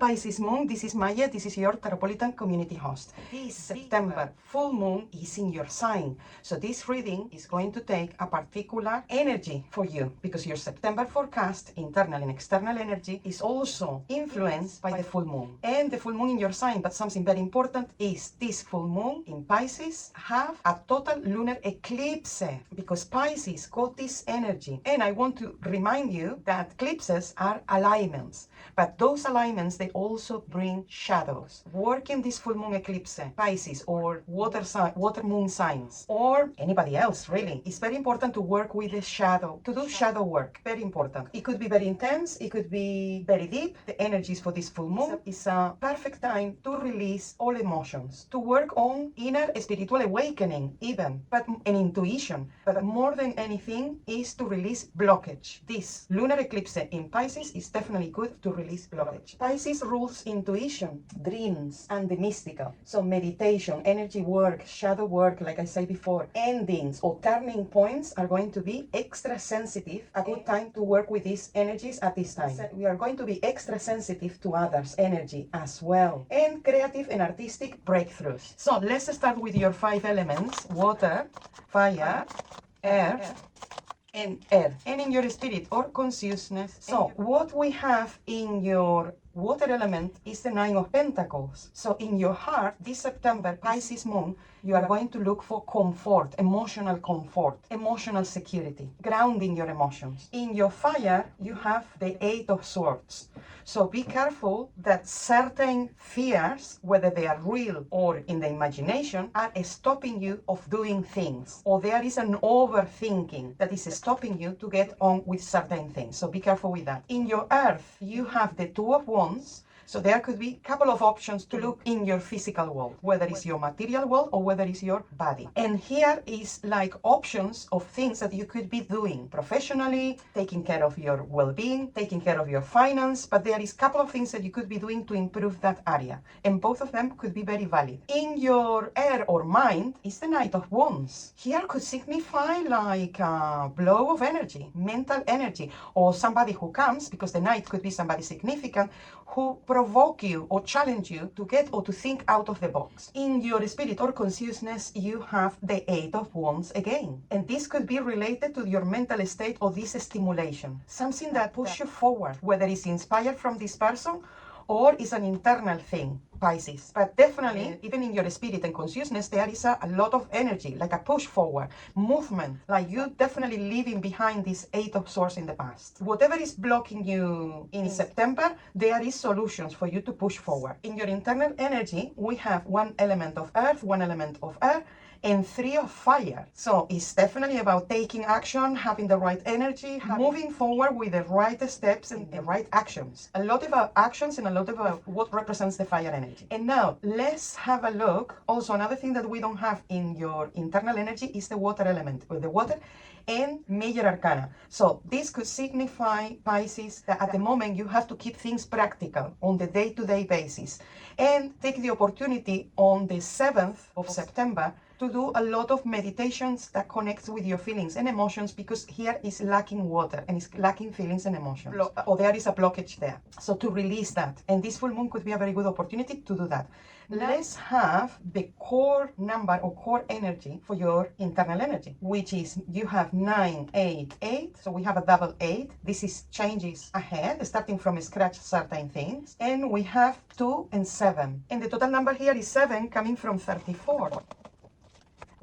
Pisces moon, this is Maje, this is your Tarotpolitan community host. This September full moon is in your sign. So this reading is going to take a particular energy for you because your September forecast, internal and external energy, is also influenced by the full moon. And the full moon in your sign, but something very important is this full moon in Pisces have a total lunar eclipse because Pisces got this energy. And I want to remind you that eclipses are alignments, but those alignments, they also bring shadows. Working this full moon eclipse, Pisces or water moon signs, or anybody else really, it's very important to work with the shadow, to do shadow work, very important. It could be very intense, it could be very deep. The energies for this full moon is a perfect time to release all emotions, to work on inner spiritual awakening even, but an intuition. But more than anything is to release blockage. This lunar eclipse in Pisces is definitely good to release blockage. Pisces rules intuition, dreams, and the mystical. So meditation, energy work, shadow work, like I said before, endings or turning points are going to be extra sensitive. A good time to work with these energies at this time. We are going to be extra sensitive to others' energy as well. And creative and artistic breakthroughs. So let's start with your 5 elements: water, fire, earth, and air, and in your spirit or consciousness. So what we have in your water element is the 9 of Pentacles. So in your heart, this September, Pisces moon, you are going to look for comfort, emotional security, grounding your emotions. In your fire, you have the 8 of Swords. So be careful that certain fears, whether they are real or in the imagination, are stopping you of doing things. Or there is an overthinking that is stopping you to get on with certain things. So be careful with that. In your earth, you have the 2 of Wands. So there could be a couple of options to look in your physical world, whether it's your material world or whether it's your body. And here is like options of things that you could be doing professionally, taking care of your well-being, taking care of your finance, but there is a couple of things that you could be doing to improve that area. And both of them could be very valid. In your air or mind is the Knight of Wands. Here could signify like a blow of energy, mental energy, or somebody who comes, because the Knight could be somebody significant, who provoke you or challenge you to get or to think out of the box. In your spirit or consciousness, you have the 8 of Wands again. And this could be related to your mental state or this stimulation. Something that pushes you forward, whether it's inspired from this person or is an internal thing, Pisces. But definitely, even in your spirit and consciousness, there is a lot of energy, like a push forward, movement, like you definitely leaving behind this 8 of Swords in the past. Whatever is blocking you in September, there is solutions for you to push forward. In your internal energy, we have 1 element of earth, 1 element of air, and 3 of fire. So it's definitely about taking action, having the right energy, moving forward with the right steps and the right actions. A lot of actions and a lot of what represents the fire energy. And now let's have a look. Also, another thing that we don't have in your internal energy is the water element, with the water and major arcana. So this could signify, Pisces, that at the moment you have to keep things practical on the day-to-day basis and take the opportunity on the 7th of September to do a lot of meditations that connects with your feelings and emotions, because here is lacking water and it's lacking feelings and emotions, or there is a blockage there. So to release that, and this full moon could be a very good opportunity to do that. Let's have the core number or core energy for your internal energy, which is you have 9, 8, 8. So we have a double 8. This is changes ahead, starting from scratch certain things. And we have 2 and 7. And the total number here is 7, coming from 34.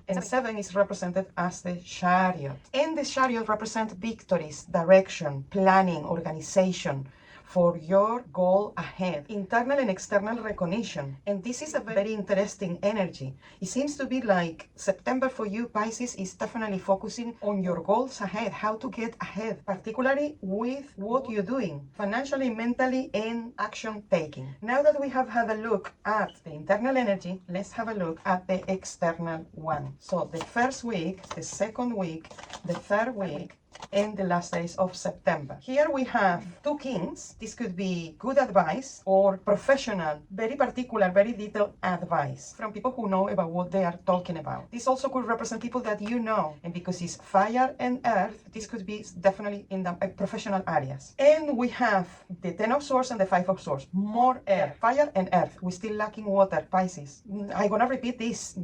And 7 is represented as the Chariot. And the Chariot represents victories, direction, planning, organization for your goal ahead, internal and external recognition. And this is a very interesting energy. It seems to be like September for you, Pisces, is definitely focusing on your goals ahead, how to get ahead, particularly with what you're doing, financially, mentally, and action taking. Now that we have had a look at the internal energy, let's have a look at the external one. So the first week, the second week, the third week, and the last days of September. Here we have two kings. This could be good advice or professional, very particular, very detailed advice from people who know about what they are talking about. This also could represent people that you know, and because it's fire and earth, this could be definitely in the professional areas. And we have the Ten of Swords and the Five of Swords. More air, fire and earth. We're still lacking water, Pisces. I'm gonna repeat this.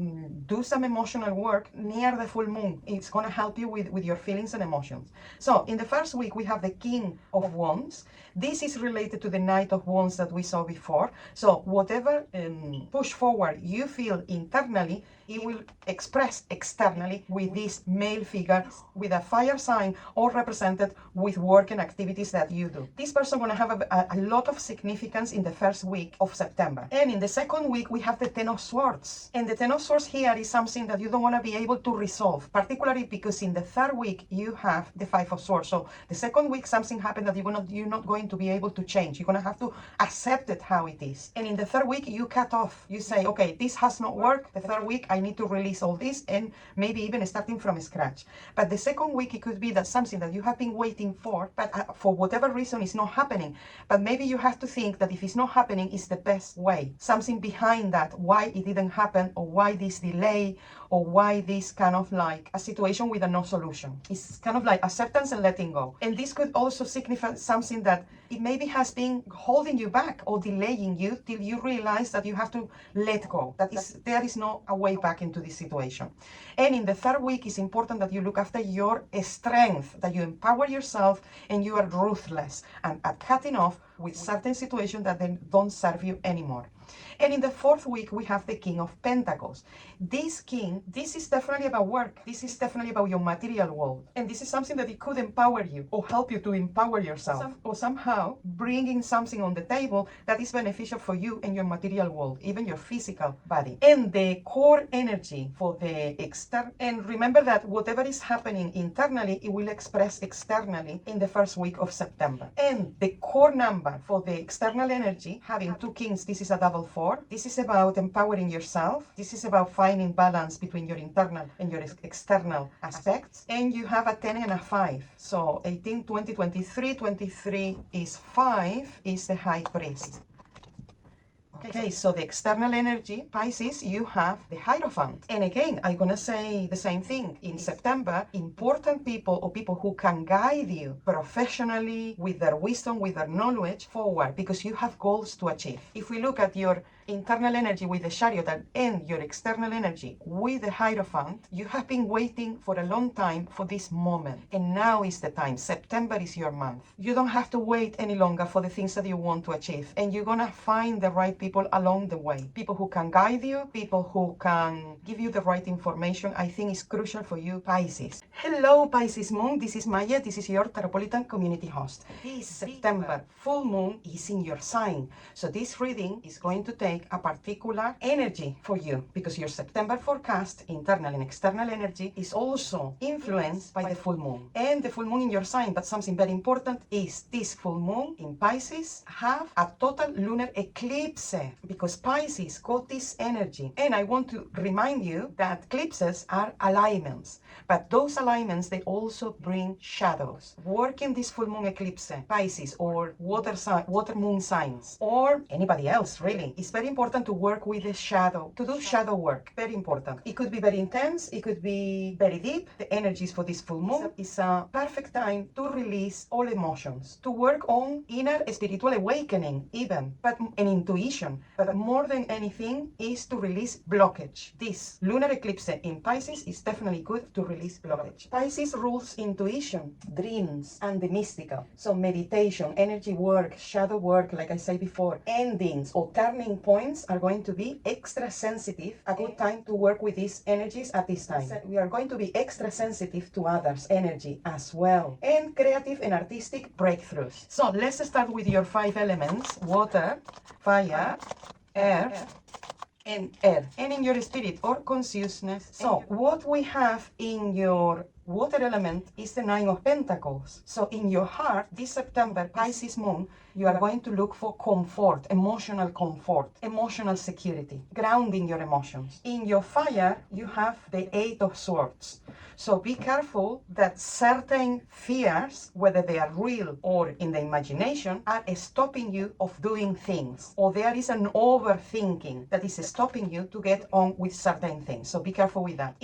Do some emotional work near the full moon. It's gonna help you with your feelings and emotions. So in the first week, we have the King of Wands. This is related to the Knight of Wands that we saw before. So whatever push forward you feel internally, it will express externally with this male figure with a fire sign or represented with work and activities that you do. This person going to have a lot of significance in the first week of September. And in the second week, we have the Ten of Swords. And the Ten of Swords here is something that you don't want to be able to resolve, particularly because in the third week, you have the Five of Swords. So the second week, something happened that you're not going to be able to change. You're going to have to accept it how it is. And in the third week, you cut off. You say, okay, this has not worked. The third week, I need to release all this and maybe even starting from scratch. But the second week, it could be that something that you have been waiting for, but for whatever reason, it's not happening. But maybe you have to think that if it's not happening, it's the best way. Something behind that, why it didn't happen, or why this delay, or why this kind of like a situation with a no solution. It's kind of like acceptance and letting go. And this could also signify something that it maybe has been holding you back or delaying you till you realize that you have to let go. There is no a way back into this situation. And in the third week, it's important that you look after your strength, that you empower yourself and you are ruthless and at cutting off with certain situations that then don't serve you anymore. And in the fourth week, we have the King of Pentacles. This king, this is definitely about work. This is definitely about your material world. And this is something that it could empower you or help you to empower yourself or somehow bringing something on the table that is beneficial for you and your material world, even your physical body. And the core energy for the external, and remember that whatever is happening internally, it will express externally in the first week of September. And the core number for the external energy, having two kings, this is a double 4. This is about empowering yourself. This is about finding balance between your internal and your external aspects. And you have a 10 and a 5. So 18, 20, 23. 23 is 5, is the High Priest. Okay, so the external energy, Pisces, you have the Hierophant. And again, I'm going to say the same thing. In September, important people or people who can guide you professionally with their wisdom, with their knowledge forward, because you have goals to achieve. If we look at your internal energy with the Chariot and your external energy with the Hierophant, you have been waiting for a long time for this moment. And now is the time. September is your month. You don't have to wait any longer for the things that you want to achieve. And you're going to find the right people along the way. People who can guide you, people who can give you the right information. I think is crucial for you, Pisces. Hello, Pisces Moon. This is Maje. This is your Tarotpolitan community host. This September full moon is in your sign. So this reading is going to take a particular energy for you because your September forecast, internal and external energy, is also influenced by the full moon. And the full moon in your sign, but something very important is this full moon in Pisces have a total lunar eclipse because Pisces got this energy. And I want to remind you that eclipses are alignments, but those alignments, they also bring shadows. Working this full moon eclipse, Pisces or water moon signs, or anybody else really, it's very important to work with the shadow, to do shadow work. Very important. It could be very intense, it could be very deep. The energies for this full moon is a perfect time to release all emotions, to work on inner spiritual awakening even, but an intuition. But more than anything is to release blockage. This lunar eclipse in Pisces is definitely good to release blockage. Pisces rules intuition, dreams, and the mystical. So meditation, energy work, shadow work, like I said before, endings or turning points are going to be extra sensitive. A good time to work with these energies at this time. We are going to be extra sensitive to others' energy as well. And creative and artistic breakthroughs. So let's start with your 5 elements: water, fire, earth, and air. And in your spirit or consciousness. So what we have in your water element is the Nine of Pentacles. So in your heart, this September, Pisces moon, you are going to look for comfort, emotional security, grounding your emotions. In your fire, you have the Eight of Swords. So be careful that certain fears, whether they are real or in the imagination, are stopping you of doing things. Or there is an overthinking that is stopping you to get on with certain things. So be careful with that.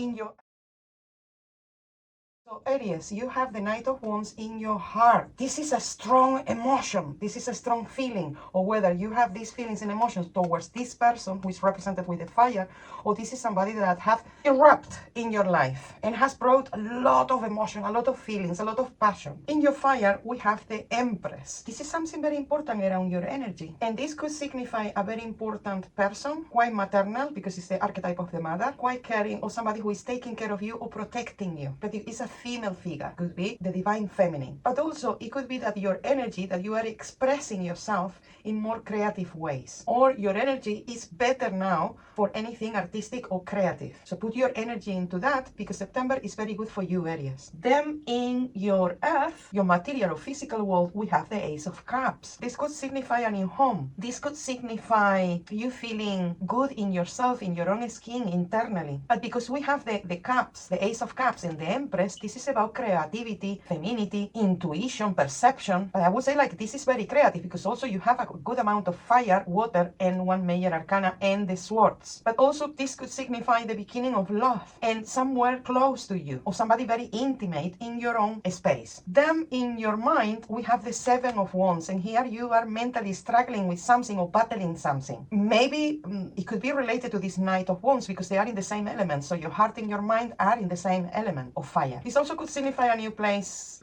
So Aries, you have the Knight of Wands in your heart. This is a strong emotion. This is a strong feeling. Or whether you have these feelings and emotions towards this person who is represented with the fire, or this is somebody that has erupted in your life and has brought a lot of emotion, a lot of feelings, a lot of passion. In your fire, we have the Empress. This is something very important around your energy. And this could signify a very important person, quite maternal, because it's the archetype of the mother, quite caring, or somebody who is taking care of you or protecting you. But it's a female figure, could be the divine feminine, but also it could be that your energy, that you are expressing yourself in more creative ways, or your energy is better now for anything artistic or creative. So put your energy into that, because September is very good for you, Aries. Then in your earth, your material or physical world, we have the Ace of Cups. This could signify a new home. This could signify you feeling good in yourself, in your own skin, internally. But because we have the cups, the Ace of Cups and the Empress, this is about creativity, femininity, intuition, perception. But I would say like this is very creative, because also you have a good amount of fire, water, and one major arcana and the swords. But also this could signify the beginning of love and somewhere close to you, or somebody very intimate in your own space. Then in your mind, we have the Seven of Wands, and here you are mentally struggling with something or battling something. Maybe it could be related to this Knight of Wands, because they are in the same element. So your heart and your mind are in the same element of fire. This also could signify a new place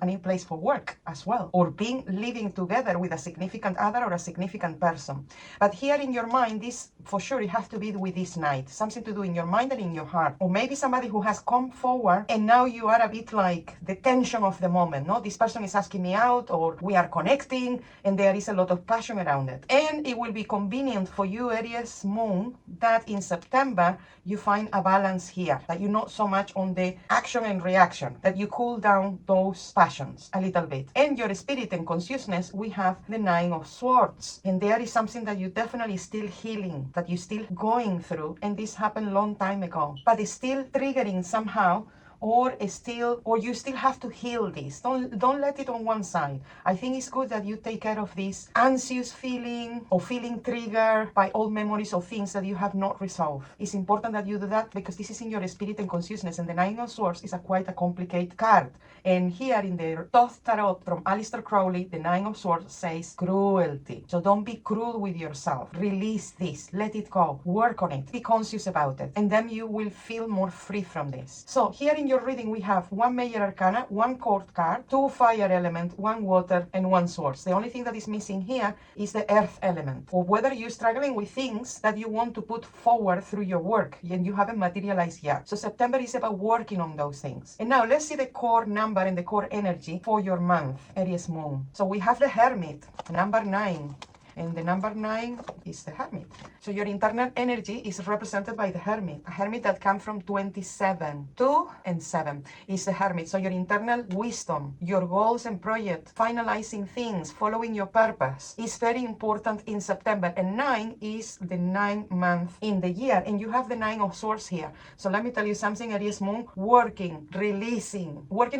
for work as well, or living together with a significant other or a significant person. But here in your mind, this for sure it has to be with this Knight, something to do in your mind and in your heart, or maybe somebody who has come forward and now you are a bit like the tension of the moment. No, this person is asking me out, or we are connecting, and there is a lot of passion around it. And it will be convenient for you, Aries moon, that in September you find a balance here, that you're not so much on the action and reaction, that you cool down those passions a little bit. And your spirit and consciousness, we have the Nine of Swords, and there is something that you definitely still healing, that you're still going through, and this happened long time ago, but it's still triggering somehow, or you still have to heal this. Don't let it on one side. I think it's good that you take care of this anxious feeling or feeling triggered by old memories or things that you have not resolved. It's important that you do that, because this is in your spirit and consciousness, and the Nine of Swords is quite a complicated card. And here in the Thoth Tarot from Aleister Crowley, the Nine of Swords says cruelty. So don't be cruel with yourself. Release this, let it go, work on it, be conscious about it, and then you will feel more free from this. So here in your reading, we have one major arcana, one court card, two fire element, one water, and one swords. The only thing that is missing here is the earth element, or whether you're struggling with things that you want to put forward through your work and you haven't materialized yet. So September is about working on those things. And now let's see the core number and the core energy for your month, Aries moon. So we have the Hermit, number 9. And the number 9 is the Hermit. So your internal energy is represented by the Hermit. A Hermit that comes from 27. 2 and 7 is the Hermit. So your internal wisdom, your goals and projects, finalizing things, following your purpose is very important in September. And 9 is the 9th month in the year. And you have the 9 of Swords here. So let me tell you something, Aries moon. Working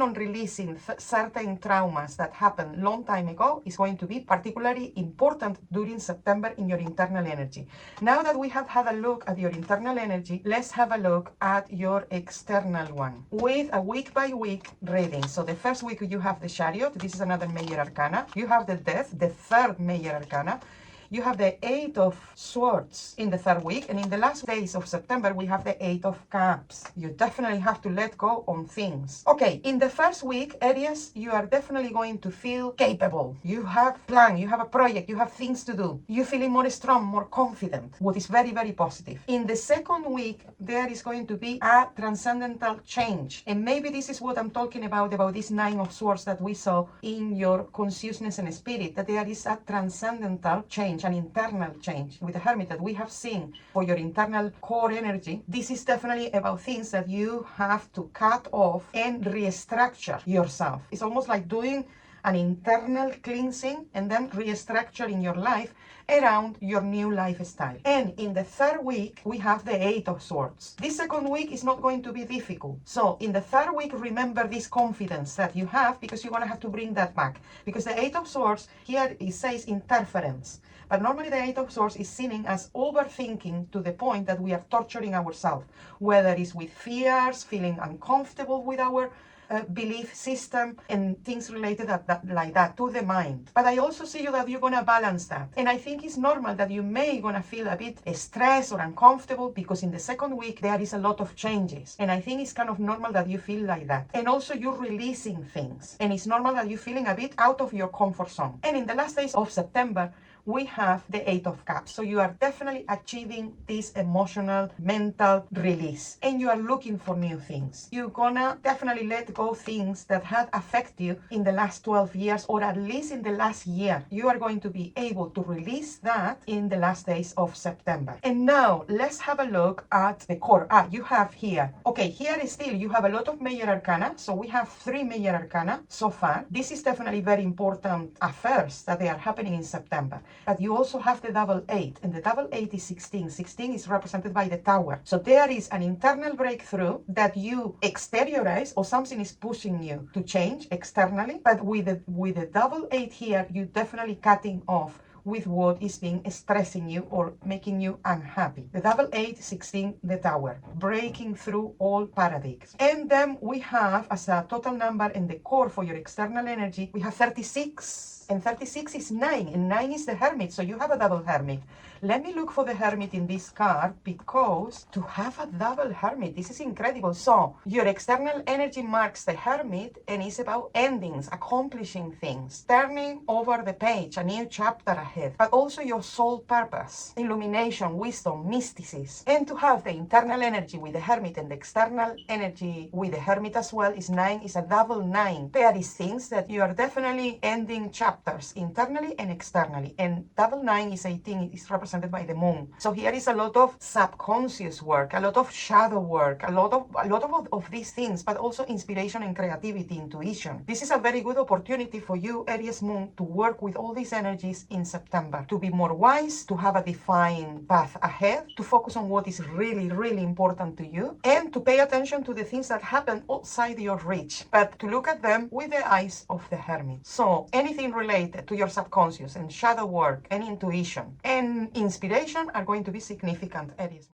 on releasing certain traumas that happened long time ago is going to be particularly important during September in your internal energy. Now that we have had a look at your internal energy, let's have a look at your external one with a week by week reading. So the first week you have the Chariot. This is another major arcana. You have the Death, the third major arcana. You have the Eight of Swords in the third week, and in the last days of September we have the Eight of Cups. You definitely have to let go on things. Okay, in the first week, Aries, you are definitely going to feel capable. You have plan, you have a project, you have things to do. You're feeling more strong, more confident, what is very, very positive. In the second week, there is going to be a transcendental change, and maybe this is what I'm talking about this Nine of Swords that we saw in your consciousness and spirit, that there is a transcendental change. change, an internal change with the Hermit that we have seen for your internal core energy, this is definitely about things that you have to cut off and restructure yourself. It's almost like doing an internal cleansing and then restructuring your life around your new lifestyle. And in the third week, we have the Eight of Swords. This second week is not going to be difficult. So in the third week, remember this confidence that you have, because you're going to have to bring that back. Because the Eight of Swords, here it says interference. But normally the Eight of Swords is seen as overthinking to the point that we are torturing ourselves, whether it's with fears, feeling uncomfortable with our belief system and things related like that to the mind. But I also see you that you're going to balance that. And I think it's normal that you may going to feel a bit stressed or uncomfortable, because in the second week there is a lot of changes. And I think it's kind of normal that you feel like that. And also you're releasing things. And it's normal that you're feeling a bit out of your comfort zone. And in the last days of September, we have the Eight of Cups. So you are definitely achieving this emotional, mental release. And you are looking for new things. You're gonna definitely let go things that had affected you in the last 12 years, or at least in the last year. You are going to be able to release that in the last days of September. And now let's have a look at the core. You have here. Okay, here is still, you have a lot of major arcana. So we have 3 major arcana so far. This is definitely very important affairs that they are happening in September. But you also have the double 8, and the double 8 is 16. 16 is represented by the Tower. So there is an internal breakthrough that you exteriorize, or something is pushing you to change externally. But with the double 8 here, you definitely cutting off with what is being stressing you or making you unhappy. The double 8, 16, the Tower, breaking through all paradigms. And then we have, as a total number in the core for your external energy, we have 36. And 36 is 9, and 9 is the Hermit, so you have a double Hermit. Let me look for the Hermit in this card, because to have a double Hermit, this is incredible. So your external energy marks the Hermit, and it's about endings, accomplishing things, turning over the page, a new chapter ahead, but also your soul purpose, illumination, wisdom, mysticism. And to have the internal energy with the Hermit and the external energy with the Hermit as well is 9, is a double 9. There is things that you are definitely ending chapters internally and externally. And double 9 is 18, it is represented by the Moon. So here is a lot of subconscious work, a lot of shadow work, a lot of these things, but also inspiration and creativity, intuition. This is a very good opportunity for you, Aries Moon, to work with all these energies in September, to be more wise, to have a defined path ahead, to focus on what is really, really important to you, and to pay attention to the things that happen outside your reach, but to look at them with the eyes of the Hermit. So anything related to your subconscious and shadow work and intuition and inspiration are going to be significant, Aries.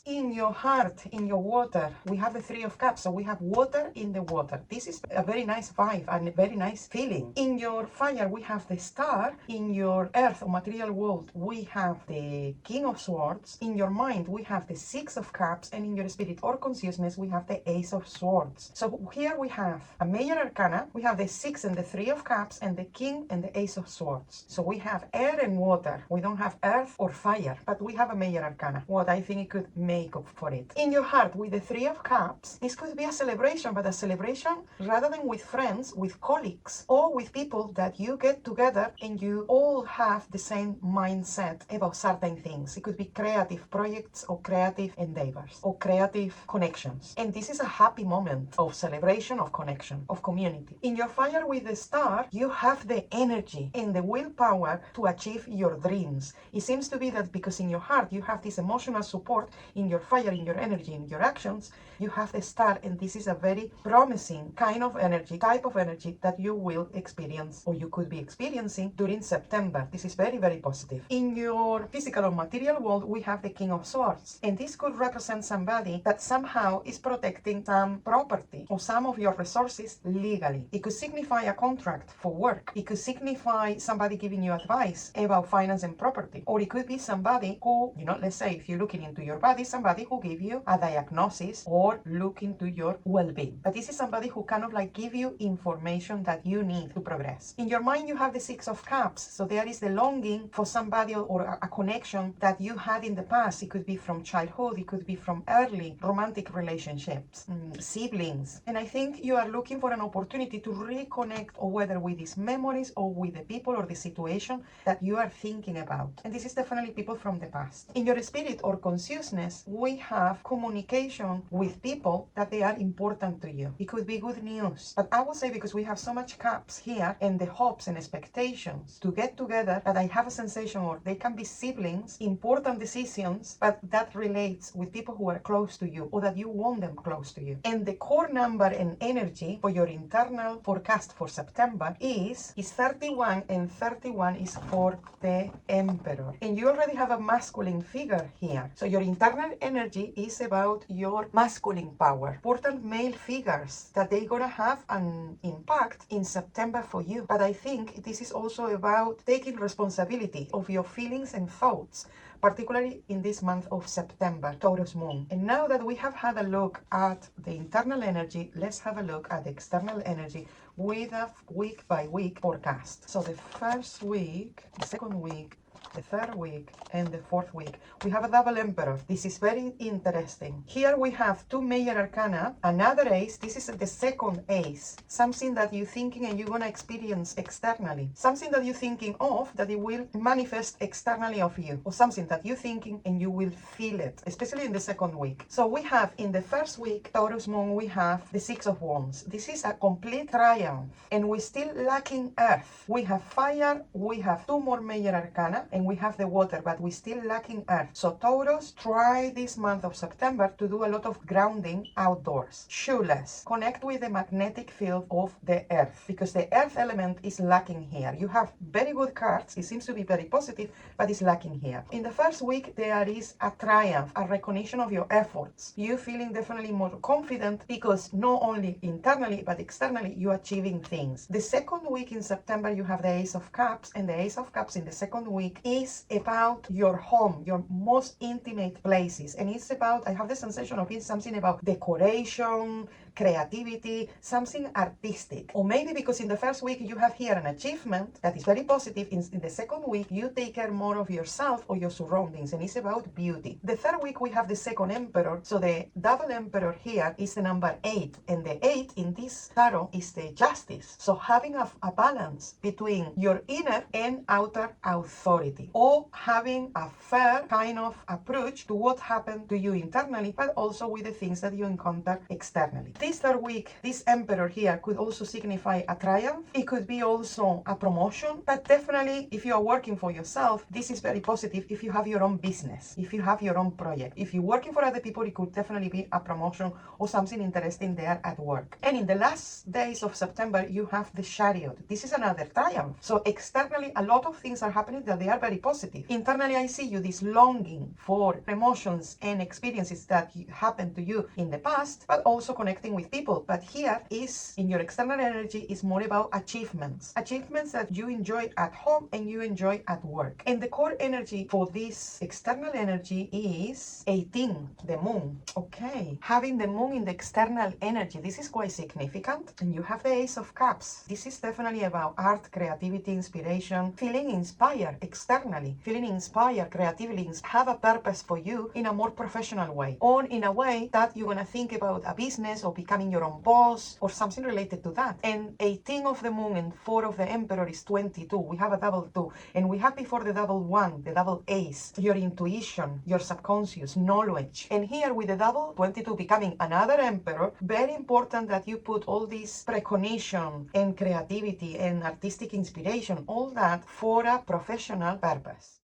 In your heart, in your water, we have the 3 of Cups. So we have water in the water. This is a very nice vibe and a very nice feeling. In your fire, we have the Star. In your earth or material world, we have the King of Swords. In your mind, we have the 6 of Cups. And in your spirit or consciousness, we have the Ace of Swords. So here we have a major arcana. We have the 6 and the 3 of Cups, and the King and the Ace of Swords. So we have air and water. We don't have earth or fire, but we have a major arcana. What I think it could make up for it. In your heart, with the 3 of Cups, this could be a celebration, but a celebration rather than with friends, with colleagues, or with people that you get together and you all have the same mindset about certain things. It could be creative projects or creative endeavors or creative connections. And this is a happy moment of celebration, of connection, of community. In your fire with the Star, you have the energy and the willpower to achieve your dreams. It seems to be that because in your heart you have this emotional support, in your fire, in your energy, in your actions, you have the Star, and this is a very promising kind of energy, type of energy that you will experience, or you could be experiencing during September. This is very, very positive. In your physical or material world, we have the King of Swords, and this could represent somebody that somehow is protecting some property or some of your resources legally. It could signify a contract for work. It could signify somebody giving you advice about finance and property, or it could be somebody who, let's say if you're looking into your body, somebody who give you a diagnosis or or looking to your well-being. But this is somebody who kind of like give you information that you need to progress. In your mind, you have the Six of Cups. So there is the longing for somebody or a connection that you had in the past. It could be from childhood. It could be from early romantic relationships, siblings. And I think you are looking for an opportunity to reconnect, or whether with these memories or with the people or the situation that you are thinking about. And this is definitely people from the past. In your spirit or consciousness, we have communication with people that they are important to you. It could be good news. But I would say, because we have so much cups here and the hopes and expectations to get together, that I have a sensation, or they can be siblings, important decisions, but that relates with people who are close to you or that you want them close to you. And the core number and energy for your internal forecast for September is 31, and 31 is for the Emperor. And you already have a masculine figure here. So your internal energy is about your masculine power. Important male figures that they're gonna have an impact in September for you. But I think this is also about taking responsibility of your feelings and thoughts, particularly in this month of September, Taurus moon. And now that we have had a look at the internal energy, let's have a look at the external energy with a week by week forecast. So the first week, the second week, the third week, and the fourth week, we have a double Emperor. This is very interesting. Here we have two major arcana, another ace. This is the second ace, something that you're thinking and you're gonna experience externally, something that you're thinking of that it will manifest externally of you, or something that you're thinking and you will feel it, especially in the second week. So we have in the first week, Taurus moon, we have the Six of Wands. This is a complete triumph, and we're still lacking earth. We have fire, we have two more major arcana, and we have the water, but we're still lacking earth. So Taurus, try this month of September to do a lot of grounding outdoors. Shoeless. Connect with the magnetic field of the earth, because the earth element is lacking here. You have very good cards. It seems to be very positive, but it's lacking here. In the first week, there is a triumph, a recognition of your efforts. You feeling definitely more confident, because not only internally, but externally, you're achieving things. The second week in September, you have the Ace of Cups, and the Ace of Cups in the second week is about your home, your most intimate places. And it's about, I have the sensation of it's something about decoration, creativity, something artistic. Or maybe because in the first week you have here an achievement that is very positive. In the second week, you take care more of yourself or your surroundings, and it's about beauty. The third week, we have the second Emperor. So the double Emperor here is the number 8. And the 8 in this tarot is the Justice. So having a balance between your inner and outer authority, or having a fair kind of approach to what happened to you internally, but also with the things that you encounter externally. This third week, this Emperor here could also signify a triumph. It could be also a promotion, but definitely if you are working for yourself, this is very positive. If you have your own business, if you have your own project, if you're working for other people, it could definitely be a promotion or something interesting there at work. And in the last days of September, you have the Chariot. This is another triumph. So externally, a lot of things are happening that they are very positive. Internally, I see you this longing for emotions and experiences that happened to you in the past, but also connecting with people. But here is, in your external energy, is more about achievements that you enjoy at home and you enjoy at work. And the core energy for this external energy is 18, the moon. Okay, having the moon in the external energy, this is quite significant. And you have the Ace of Cups. This is definitely about art, creativity, inspiration, feeling inspired externally, feeling inspired creatively, have a purpose for you in a more professional way, or in a way that you're gonna think about a business or becoming your own boss or something related to that. And 18 of the moon and 4 of the Emperor is 22. We have a double 2, and we have before the double 1, the double ace, your intuition, your subconscious knowledge. And here with the double 22 becoming another Emperor, very important that you put all this precognition and creativity and artistic inspiration, all that for a professional purpose.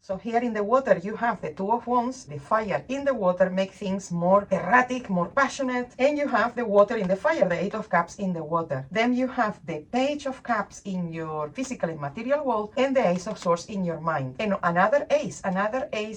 So here in the water, you have the Two of Wands. The fire in the water make things more erratic, more passionate. And you have the water in the fire, the Eight of Cups in the water. Then you have the Page of Cups in your physical and material world, and the Ace of Swords in your mind. And another ace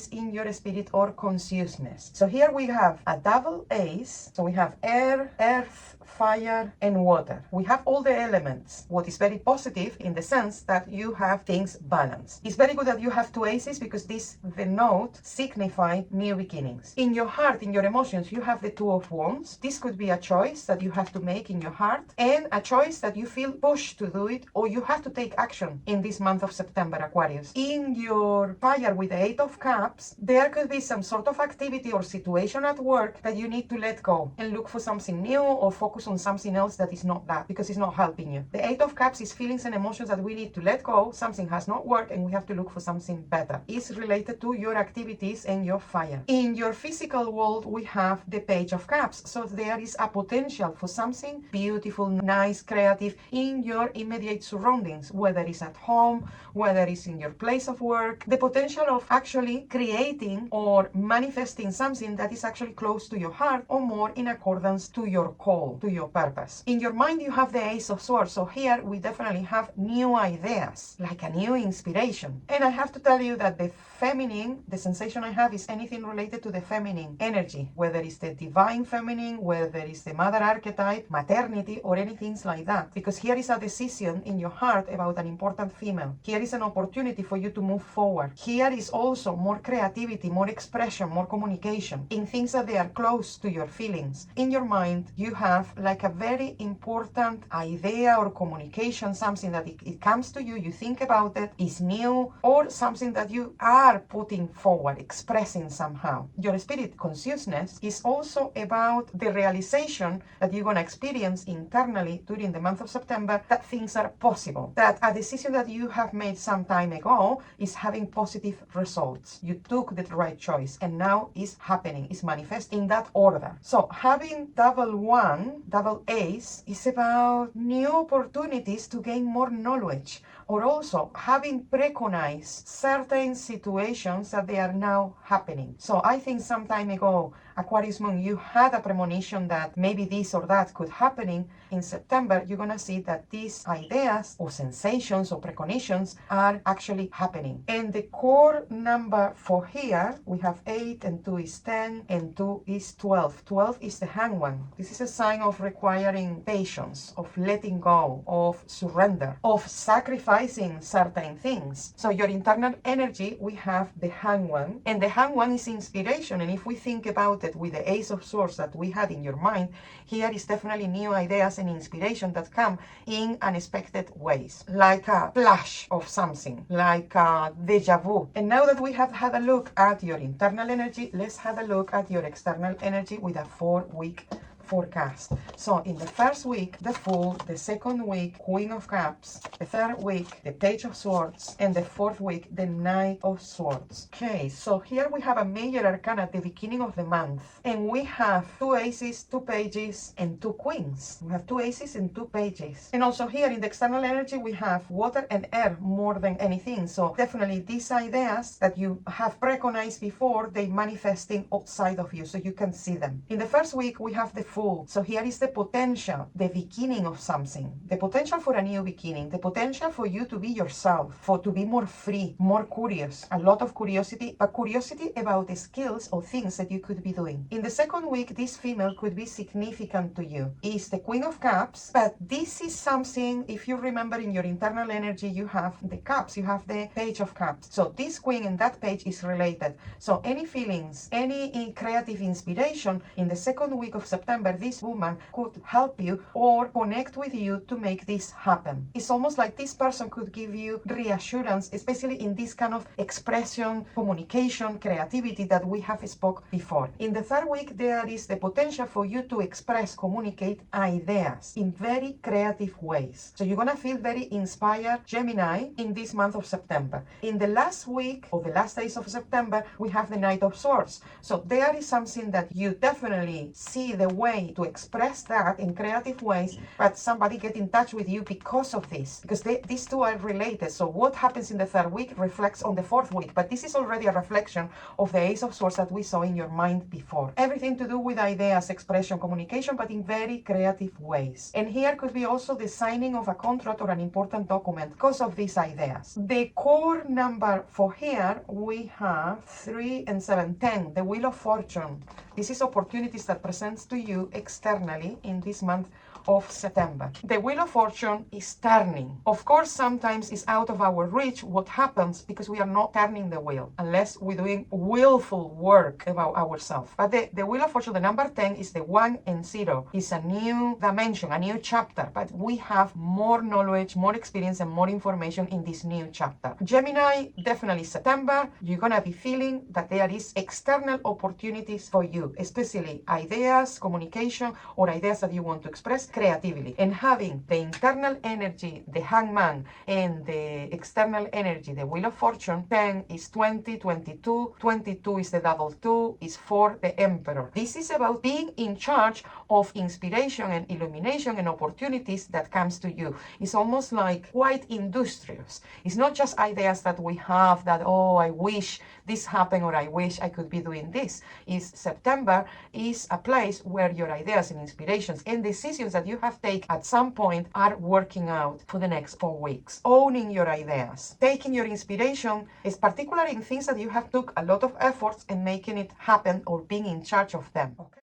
in your spirit or consciousness. So here we have a double ace. So we have air, earth, fire, and water. We have all the elements. What is very positive in the sense that you have things balanced. It's very good that you have two aces this because the note signifies new beginnings. In your heart, in your emotions, you have the Two of Wands. This could be a choice that you have to make in your heart and a choice that you feel pushed to do it, or you have to take action in this month of September, Aquarius. In your fire with the Eight of Cups, there could be some sort of activity or situation at work that you need to let go and look for something new or focus on something else that is not that, because it's not helping you. The Eight of Cups is feelings and emotions that we need to let go. Something has not worked and we have to look for something better. It's related to your activities and your fire. In your physical world, we have the Page of Cups. So there is a potential for something beautiful, nice, creative in your immediate surroundings, whether it's at home, whether it's in your place of work. The potential of actually creating or manifesting something that is actually close to your heart or more in accordance to your call, to your purpose. In your mind, you have the Ace of Swords. So here we definitely have new ideas, like a new inspiration. And I have to tell you that the feminine, the sensation I have is anything related to the feminine energy, whether it's the divine feminine, whether it's the mother archetype, maternity, or anything like that. Because here is a decision in your heart about an important female. Here is an opportunity for you to move forward. Here is also more creativity, more expression, more communication in things that they are close to your feelings. In your mind, you have like a very important idea or communication, something that it comes to you, you think about it, is new, or something that you are putting forward, expressing somehow. Your spirit consciousness is also about the realization that you're going to experience internally during the month of September that things are possible, that a decision that you have made some time ago is having positive results. You took the right choice and now it's happening, it's manifest in that order. So having double one, double ace is about new opportunities to gain more knowledge, or also having recognized certain situations that they are now happening. So I think some time ago, Aquarius Moon, you had a premonition that maybe this or that could happening. In September, you're going to see that these ideas or sensations or precognitions are actually happening. And the core number for here, we have 8 and 2 is 10 and 2 is 12. 12 is the Hanged One. This is a sign of requiring patience, of letting go, of surrender, of sacrificing certain things. So your internal energy, we have the Hanged One, and the Hanged One is inspiration. And if we think about it with the Ace of Swords that we had in your mind, here is definitely new ideas and inspiration that come in unexpected ways, like a flash of something, like a deja vu. And now that we have had a look at your internal energy, let's have a look at your external energy with a 4-week forecast. So in the first week, the Fool, the second week, Queen of Cups, the third week, the Page of Swords, and the fourth week, the Knight of Swords. Okay, so here we have a major arcana at the beginning of the month, and we have 2 aces, 2 pages, and 2 queens. We have 2 aces and 2 pages. And also here in the external energy, we have water and air more than anything. So definitely these ideas that you have recognized before, they manifesting outside of you, so you can see them. In the first week, we have the Fool. So here is the potential, the beginning of something, the potential for a new beginning, the potential for you to be yourself, to be more free, more curious, a lot of curiosity, but curiosity about the skills or things that you could be doing. In the second week, this female could be significant to you. Is the Queen of Cups, but this is something, if you remember in your internal energy, you have the Cups, you have the Page of Cups. So this Queen and that Page is related. So any feelings, any creative inspiration in the second week of September, this woman could help you or connect with you to make this happen. It's almost like this person could give you reassurance, especially in this kind of expression, communication, creativity that we have spoke before. In the third week, there is the potential for you to express, communicate ideas in very creative ways. So you're gonna feel very inspired, Gemini, in this month of September. In the last week or the last days of September, we have the Knight of Swords. So there is something that you definitely see the way to express that in creative ways, but somebody get in touch with you because of this, because these two are related. So what happens in the third week reflects on the fourth week, but this is already a reflection of the Ace of Swords that we saw in your mind before. Everything to do with ideas, expression, communication, but in very creative ways. And here could be also the signing of a contract or an important document because of these ideas. The core number for here, we have 3 and 7, 10, the Wheel of Fortune. This is opportunities that presents to you externally in this month of September. The Wheel of Fortune is turning. Of course, sometimes it's out of our reach what happens because we are not turning the wheel unless we're doing willful work about ourselves. But the Wheel of Fortune, the number 10, is the 1 and 0. It's a new dimension, a new chapter, but we have more knowledge, more experience, and more information in this new chapter. Gemini, definitely September, you're gonna be feeling that there is external opportunities for you, especially ideas, communication, or ideas that you want to express creatively. And having the internal energy, the Hangman, and the external energy, the Wheel of Fortune, 10 is 20, 22, 22 is the double 2, is 4, the Emperor. This is about being in charge of inspiration and illumination and opportunities that comes to you. It's almost like quite industrious. It's not just ideas that we have that, oh, I wish this happened or I wish I could be doing this. September is a place where your ideas and inspirations and decisions that you have taken at some point are working out for the next 4 weeks. Owning your ideas, taking your inspiration is particularly in things that you have took a lot of efforts and making it happen or being in charge of them. Okay.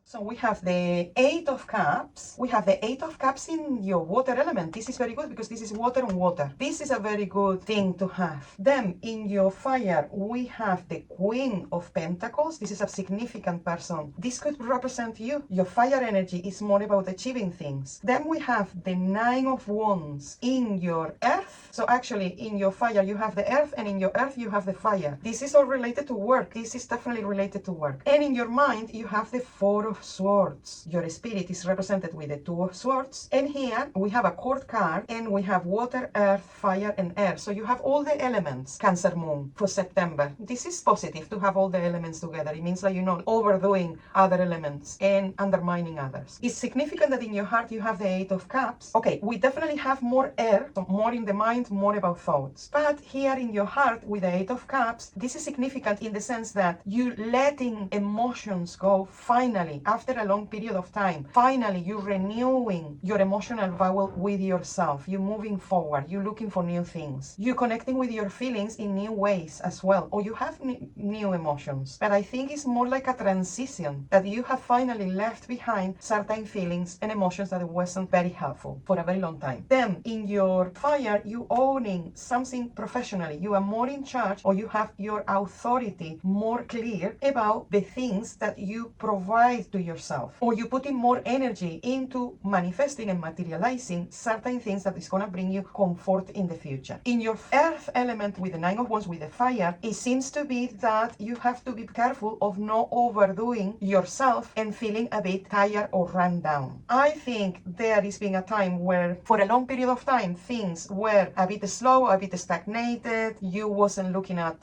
So we have the 8 of Cups. We have the 8 of Cups in your water element. This is very good because this is water on water. This is a very good thing to have. Then in your fire, we have the Queen of Pentacles. This is a significant person. This could represent you. Your fire energy is more about achieving things. Then we have the 9 of Wands in your earth. So actually in your fire, you have the earth, and in your earth, you have the fire. This is all related to work. This is definitely related to work. And in your mind, you have the 4 of Swords. Your spirit is represented with the 2 of Swords. And here we have a court card, and we have water, earth, fire, and air. So you have all the elements, Cancer Moon, for September. This is positive to have all the elements together. It means that you're not overdoing other elements and undermining others. It's significant that in your heart you have the 8 of Cups. Okay, we definitely have more air, so more in the mind, more about thoughts. But here in your heart with the 8 of Cups, this is significant in the sense that you letting emotions go finally after a long period of time. Finally, you're renewing your emotional vowel with yourself. You're moving forward. You're looking for new things. You're connecting with your feelings in new ways as well. Or you have new emotions. But I think it's more like a transition that you have finally left behind certain feelings and emotions that wasn't very helpful for a very long time. Then in your fire, you owning something professionally. You are more in charge, or you have your authority more clear about the things that you provide to yourself, or you putting more energy into manifesting and materializing certain things that is going to bring you comfort in the future. In your earth element with the 9 of Wands with the fire, it seems to be that you have to be careful of not overdoing yourself and feeling a bit tired or run down. I think there is being a time where for a long period of time things were a bit slow, a bit stagnated, you wasn't looking at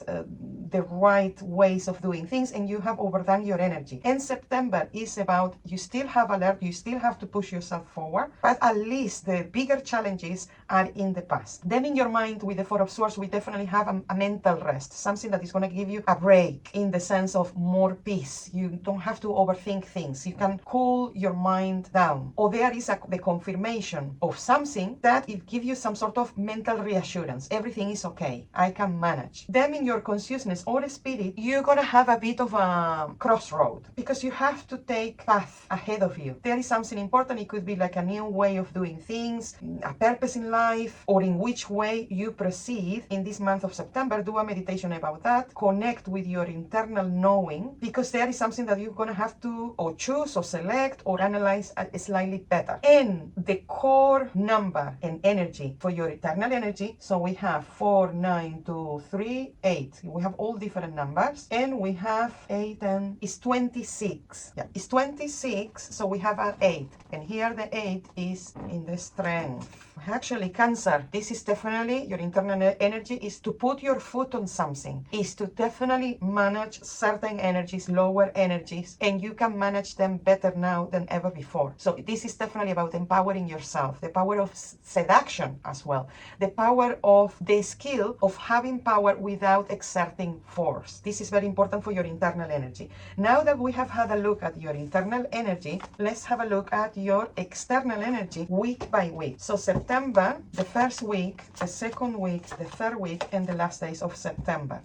the right ways of doing things, and you have overdone your energy. And September is about you still have alert, you still have to push yourself forward, but at least the bigger challenges are in the past. Then in your mind with the 4 of Swords, we definitely have a mental rest, something that is going to give you a break in the sense of more peace. You don't have to overthink things. You can cool your mind down. Or there is the confirmation of something that it gives you some sort of mental reassurance. Everything is okay. I can manage. Then in your consciousness or spirit, you're going to have a bit of a crossroad because you have to take path ahead of you. There is something important. It could be like a new way of doing things, a purpose in life, or in which way you proceed in this month of September. Do a meditation about that. Connect with your internal knowing, because there is something that you're going to have to or choose or select or analyze slightly better. And the core number and energy for your eternal energy. So we have 4, 9, 2, 3, 8. We have all different numbers, and we have 8 and it's 26. Yeah, it's 26. So we have an 8, and here the 8 is in the strength. Actually, Cancer, this is definitely your internal energy is to put your foot on something, is to definitely manage certain energies, lower energies, and you can manage them better now than ever before. So this is definitely about empowering yourself, the power of seduction as well, the power of the skill of having power without exerting force. This is very important for your internal energy. Now that we have had a look at your internal energy, let's have a look at your external energy week by week. So September, September, the first week, the second week, the third week, and the last days of September.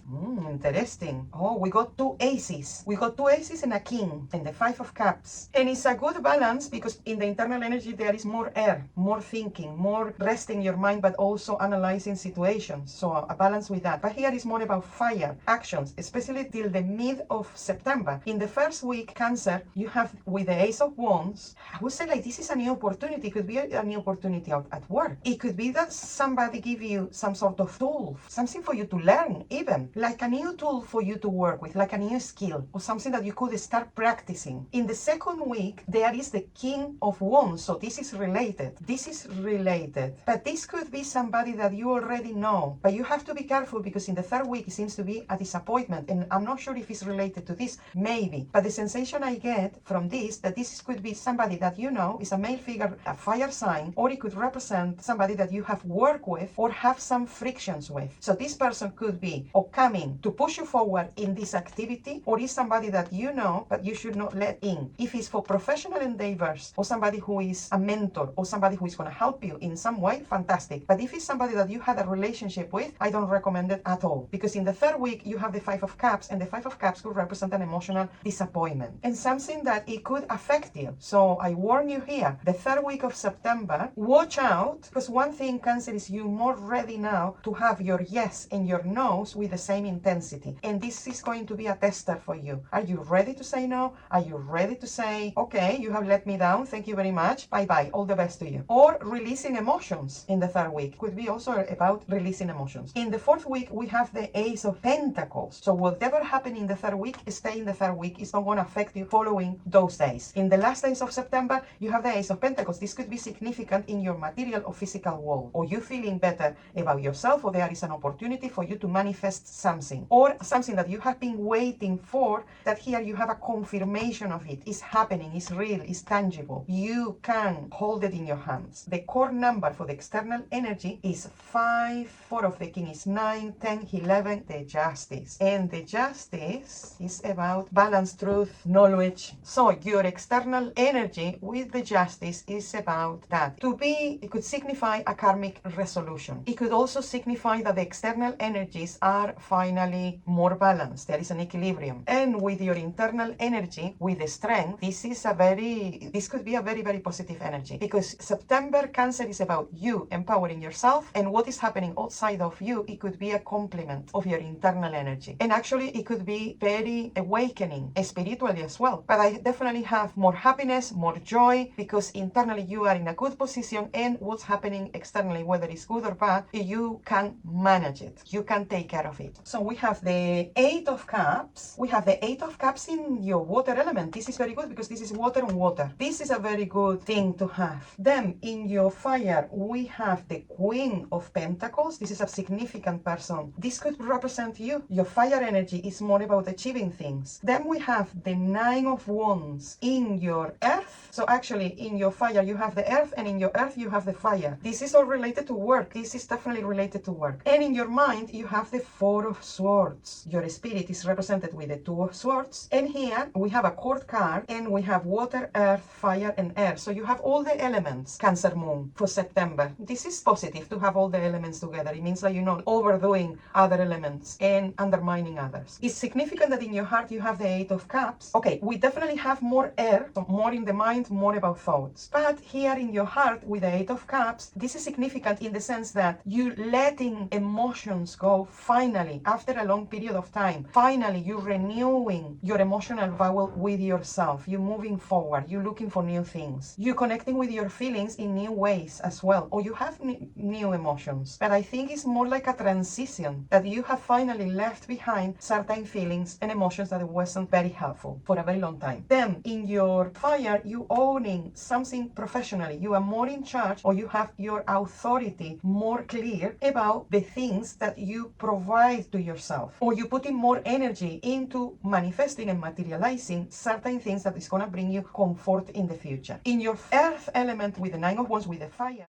Interesting. Oh, we got two aces. We got two aces and a king and the 5 of cups. And it's a good balance because in the internal energy there is more air, more thinking, more resting your mind, but also analyzing situations. So a balance with that. But here is more about fire, actions, especially till the mid of September. In the first week, Cancer, you have with the Ace of Wands, I would say like this is a new opportunity. It could be a new opportunity out at work. It could be that somebody give you some sort of tool, something for you to learn even, like a new tool for you to work with, like a new skill or something that you could start practicing. In the second week, there is the King of Wands. So this is related. This is related. But this could be somebody that you already know. But you have to be careful because in the third week, it seems to be a disappointment. And I'm not sure if it's related to this, maybe. But the sensation I get from this, that this could be somebody that you know is a male figure, a fire sign, or it could represent somebody that you have worked with or have some frictions with. So this person could be or coming to push you forward in this activity, or is somebody that you know but you should not let in. If it's for professional endeavors or somebody who is a mentor or somebody who is going to help you in some way, fantastic. But if it's somebody that you had a relationship with, I don't recommend it at all. Because in the third week, you have the 5 of Cups, and the 5 of Cups could represent an emotional disappointment and something that it could affect you. So I warn you here, the third week of September, watch out, because one thing, Cancer, is you more ready now to have your yes and your no's with the same intensity. And this is going to be a tester for you. Are you ready to say no? Are you ready to say, okay, you have let me down, thank you very much, bye-bye, all the best to you? Or releasing emotions in the third week. Could be also about releasing emotions. In the fourth week, we have the Ace of Pentacles. So whatever happened in the third week, stay in the third week. It's not going to affect you following those days. In the last days of September, you have the Ace of Pentacles. This could be significant in your material or physical world, or you feeling better about yourself, or there is an opportunity for you to manifest something, or something that you have been waiting for, that here you have a confirmation of it. It's happening, it's real, it's tangible. You can hold it in your hands. The core number for the external energy is 5, 4 of the King is 9, 10, 11, the Justice. And the Justice is about balance, truth, knowledge. So your external energy with the Justice is about that. To be, it could signify a karmic resolution. It could also signify that the external energies are finally more balanced. There is an equilibrium. And with your internal energy, with the strength, this could be a very, very positive energy. Because September, Cancer, is about you empowering yourself, and what is happening outside of you, it could be a complement of your internal energy. And actually, it could be very awakening spiritually as well. But I definitely have more happiness, more joy, because internally you are in a good position, and what's happening externally, whether it's good or bad, you can manage it. You can take care of it. So we have the 8 of Cups. We have the 8 of Cups in your water element. This is very good because this is water and water. This is a very good thing to have. Then in your fire, we have the Queen of Pentacles. This is a significant person. This could represent you. Your fire energy is more about achieving things. Then we have the 9 of Wands in your earth. So actually in your fire, you have the earth, and in your earth, you have the fire. This is all related to work. This is definitely related to work. And in your mind, you have the 4 of Swords. Your spirit is represented with the 2 of Swords. And here we have a court card, and we have water, earth, fire, and air. So you have all the elements, Cancer Moon, for September. This is positive to have all the elements together. It means that you're not overdoing other elements and undermining others. It's significant that in your heart you have the 8 of Cups. Okay, we definitely have more air, so more in the mind, more about thoughts. But here in your heart with the 8 of Cups, this is significant in the sense that you letting emotions go finally, after a long period of time. Finally, you're renewing your emotional vow with yourself. You're moving forward. You're looking for new things. You're connecting with your feelings in new ways as well. Or you have new emotions. But I think it's more like a transition, that you have finally left behind certain feelings and emotions that wasn't very helpful for a very long time. Then in your fire, you owning something professionally. You are more in charge, or you have your authority more clear about the things that you provide to yourself. Or you putting more energy into manifesting and materializing certain things that is going to bring you comfort in the future. In your earth element with the 9 of Wands with the fire,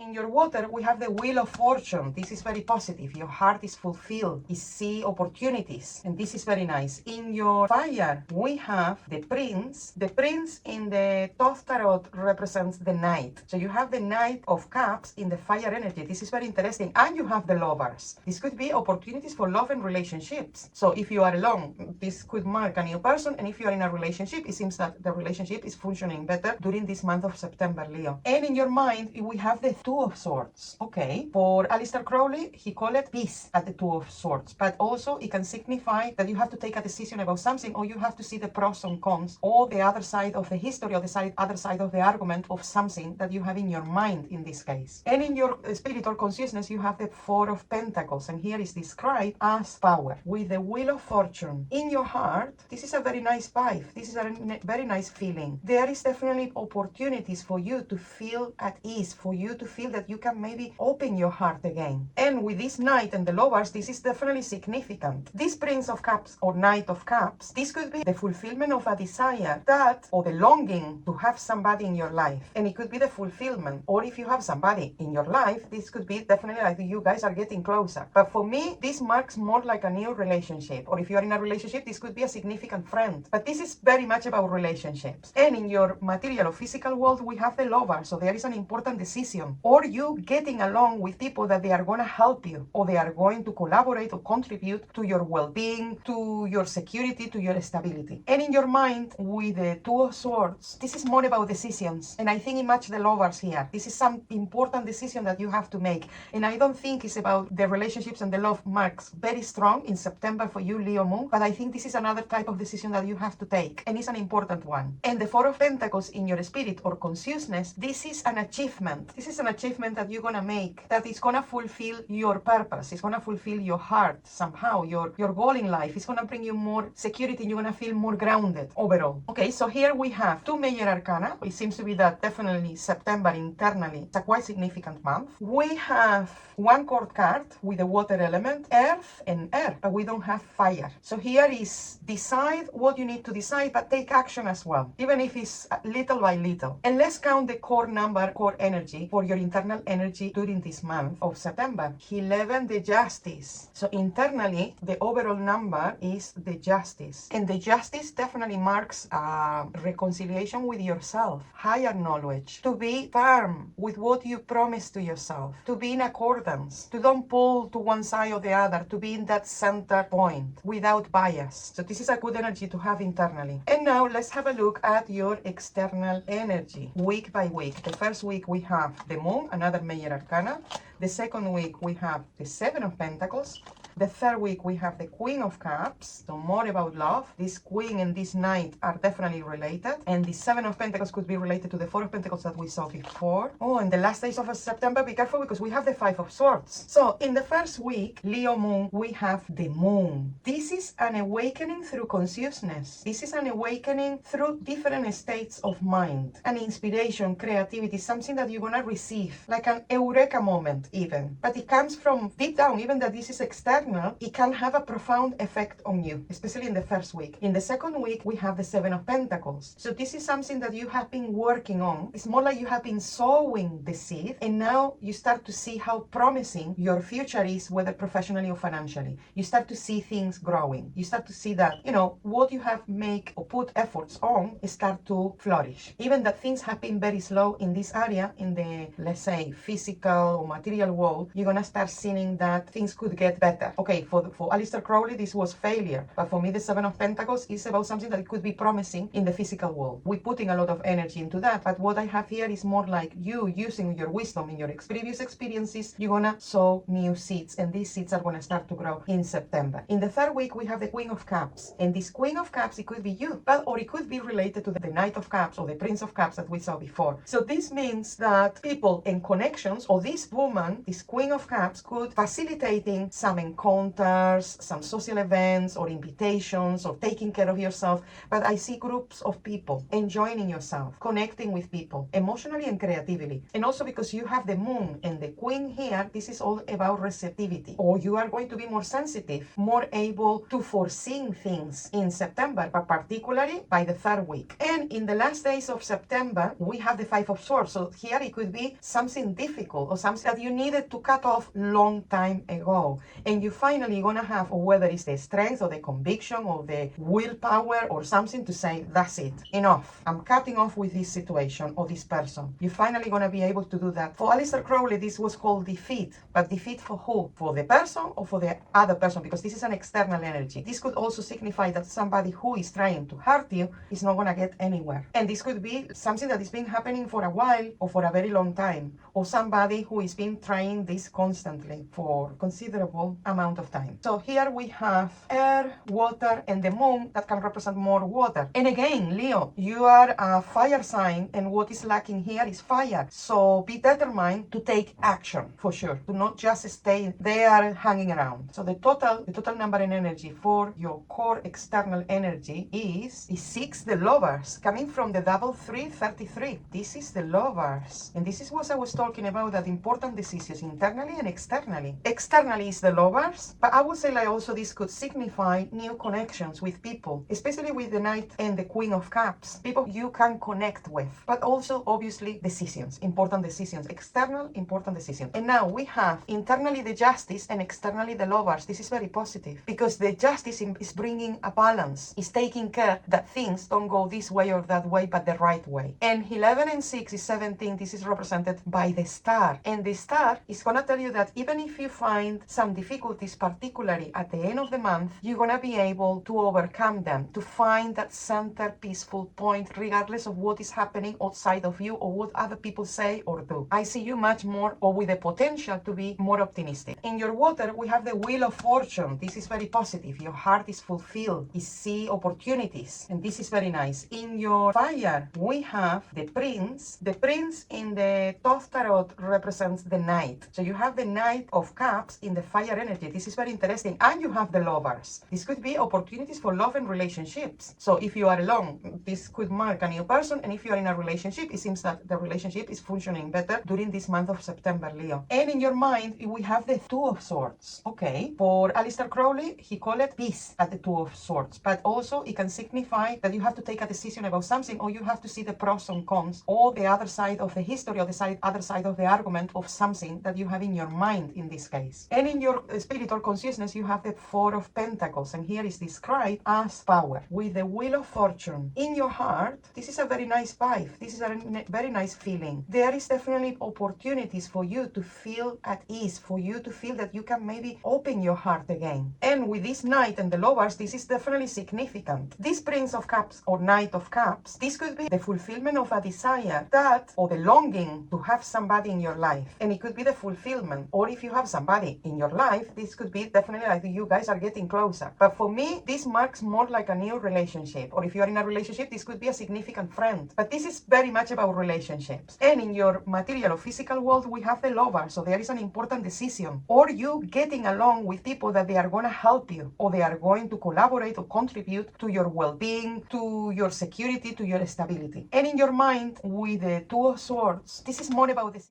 In your water, we have the Wheel of Fortune. This is very positive. Your heart is fulfilled. You see opportunities. And this is very nice. In your fire, we have the Prince. The Prince in the Thoth Tarot represents the Knight. So you have the Knight of Cups in the fire energy. This is very interesting. And you have the Lovers. This could be opportunities for love and relationships. So if you are alone, this could mark a new person. And if you are in a relationship, it seems that the relationship is functioning better during this month of September, Leo. And in your mind, we have the Two of Swords. Okay, for Aleister Crowley, he called it peace at the Two of Swords, but also it can signify that you have to take a decision about something, or you have to see the pros and cons, or the other side of the history, or the other side of the argument of something that you have in your mind in this case. And in your spiritual consciousness, you have the Four of Pentacles, and here is described as power with the Wheel of Fortune. In your heart, this is a very nice vibe. This is a very nice feeling. There is definitely opportunities for you to feel at ease, for you to feel that you can maybe open your heart again. And with this Knight and the Lovers, this is definitely significant. This Prince of Cups or Knight of Cups, this could be the fulfillment of a desire that, or the longing to have somebody in your life. And it could be the fulfillment. Or if you have somebody in your life, this could be definitely like you guys are getting closer. But for me, this marks more like a new relationship. Or if you are in a relationship, this could be a significant friend. But this is very much about relationships. And in your material or physical world, we have the Lover. So there is an important decision. Or you getting along with people that they are going to help you, or they are going to collaborate or contribute to your well-being, to your security, to your stability. And in your mind, with the Two of Swords, this is more about decisions. And I think it matches the Lovers here. This is some important decision that you have to make. And I don't think it's about the relationships and the love marks very strong in September for you, Leo Moon. But I think this is another type of decision that you have to take. And it's an important one. And the Four of Pentacles in your spirit or consciousness, this is an achievement. This is an achievement that you're going to make, that is going to fulfill your purpose. It's going to fulfill your heart somehow, your goal in life. It's going to bring you more security. You're going to feel more grounded overall. Okay, so here we have two major arcana. It seems to be that definitely September internally, it's a quite significant month. We have one court card with the water element, earth and air, but we don't have fire. So here is decide what you need to decide, but take action as well, even if it's little by little. And let's count the core number, core energy for your internal energy during this month of September. 11, the Justice. So internally, the overall number is the Justice. And the Justice definitely marks a reconciliation with yourself, higher knowledge, to be firm with what you promise to yourself, to be in accordance, to don't pull to one side or the other, to be in that center point without bias. So this is a good energy to have internally. And now let's have a look at your external energy, week by week. The first week we have the Moon, another major arcana. The second week we have the Seven of Pentacles. The third week we have the Queen of Cups, so more about love. This Queen and this Knight are definitely related. And the Seven of Pentacles could be related to the Four of Pentacles that we saw before. Oh, and the last days of September, be careful because we have the Five of Swords. So in the first week, Leo Moon, we have the Moon. This is an awakening through consciousness. This is an awakening through different states of mind. An inspiration, creativity, something that you're gonna receive, like an eureka moment even. But it comes from deep down, even that this is external. It can have a profound effect on you, especially in the first week. In the second week, we have the Seven of Pentacles. So this is something that you have been working on. It's more like you have been sowing the seed, and now you start to see how promising your future is, whether professionally or financially. You start to see things growing. You start to see that, you know, what you have made or put efforts on start to flourish. Even that things have been very slow in this area, in the, let's say, physical or material world, you're gonna start seeing that things could get better. Okay, for Aleister Crowley, this was failure. But for me, the Seven of Pentacles is about something that could be promising in the physical world. We're putting a lot of energy into that. But what I have here is more like you using your wisdom in your previous experiences. You're gonna sow new seeds. And these seeds are gonna start to grow in September. In the third week, we have the Queen of Cups. And this Queen of Cups, it could be you. Or it could be related to the Knight of Cups or the Prince of Cups that we saw before. So this means that people and connections, or this woman, this Queen of Cups, could facilitating some encounters, some social events or invitations or taking care of yourself, but I see groups of people enjoying yourself, connecting with people emotionally and creatively. And also because you have the moon and the queen here, this is all about receptivity, or you are going to be more sensitive, more able to foresee things in September, but particularly by the third week. And in the last days of September, we have the Five of Swords. So here it could be something difficult or something that you needed to cut off long time ago. And you finally gonna have, or whether it's the strength or the conviction or the willpower or something to say, that's it, enough. I'm cutting off with this situation or this person. You're finally gonna be able to do that. For Aleister Crowley, this was called defeat. But defeat for who? For the person or for the other person? Because this is an external energy. This could also signify that somebody who is trying to hurt you is not gonna get anywhere. And this could be something that has been happening for a while or for a very long time, or somebody who has been trying this constantly for considerable amount of time. So here we have air, water, and the moon that can represent more water. And again, Leo, you are a fire sign, and what is lacking here is fire. So be determined to take action for sure, to not just stay there hanging around. So the total number in energy for your core external energy is 6, the Lovers, coming from the double 333. This is the Lovers, and this is what I was talking about, that important decisions internally and externally. Externally is the Lovers, but I would say like also this could signify new connections with people, especially with the Knight and the Queen of Cups, people you can connect with, but also obviously decisions, important decisions, external important decisions. And now we have internally the Justice and externally the Lovers. This is very positive because the Justice is bringing a balance, is taking care that things don't go this way or that way, but the right way. And 11 and 6 is 17. This is represented by the Star, and the Star is gonna tell you that even if you find some difficulties, particularly at the end of the month, you're gonna be able to overcome them, to find that center peaceful point regardless of what is happening outside of you or what other people say or do. I see you much more, or with the potential to be more optimistic. In your water, we have the Wheel of Fortune. This is very positive. Your heart is fulfilled, you see opportunities, and this is very nice. In your fire, we have the Prince. The Prince in the Thoth Tarot represents the Knight. So you have the Knight of Cups in the fire energy. This is very interesting. And you have the Lovers. This could be opportunities for love and relationships. So if you are alone, this could mark a new person. And if you are in a relationship, it seems that the relationship is functioning better during this month of September, Leo. And in your mind, we have the Two of Swords. Okay. For Aleister Crowley, he called it peace at the Two of Swords. But also it can signify that you have to take a decision about something, or you have to see the pros and cons, or the other side of the history, or the other side of the argument of something that you have in your mind in this case. And in your spiritual consciousness, you have the Four of Pentacles, and here is described as power with the Wheel of Fortune. In your heart, this is a very nice vibe. This is a very nice feeling. There is definitely opportunities for you to feel at ease, for you to feel that you can maybe open your heart again. And with this Knight and the Lovers, this is definitely significant. This Prince of Cups or Knight of Cups, this could be the fulfillment of a desire that, or the longing to have somebody in your life. And it could be the fulfillment. Or if you have somebody in your life, this could be definitely like you guys are getting closer. But for me, this marks more like a new relationship. Or if you are in a relationship, this could be a significant friend. But this is very much about relationships. And in your material or physical world, we have the Lover. So there is an important decision. Or you getting along with people that they are going to help you, or they are going to collaborate or contribute to your well-being, to your security, to your stability. And in your mind, with the Two of Swords, this is more about this.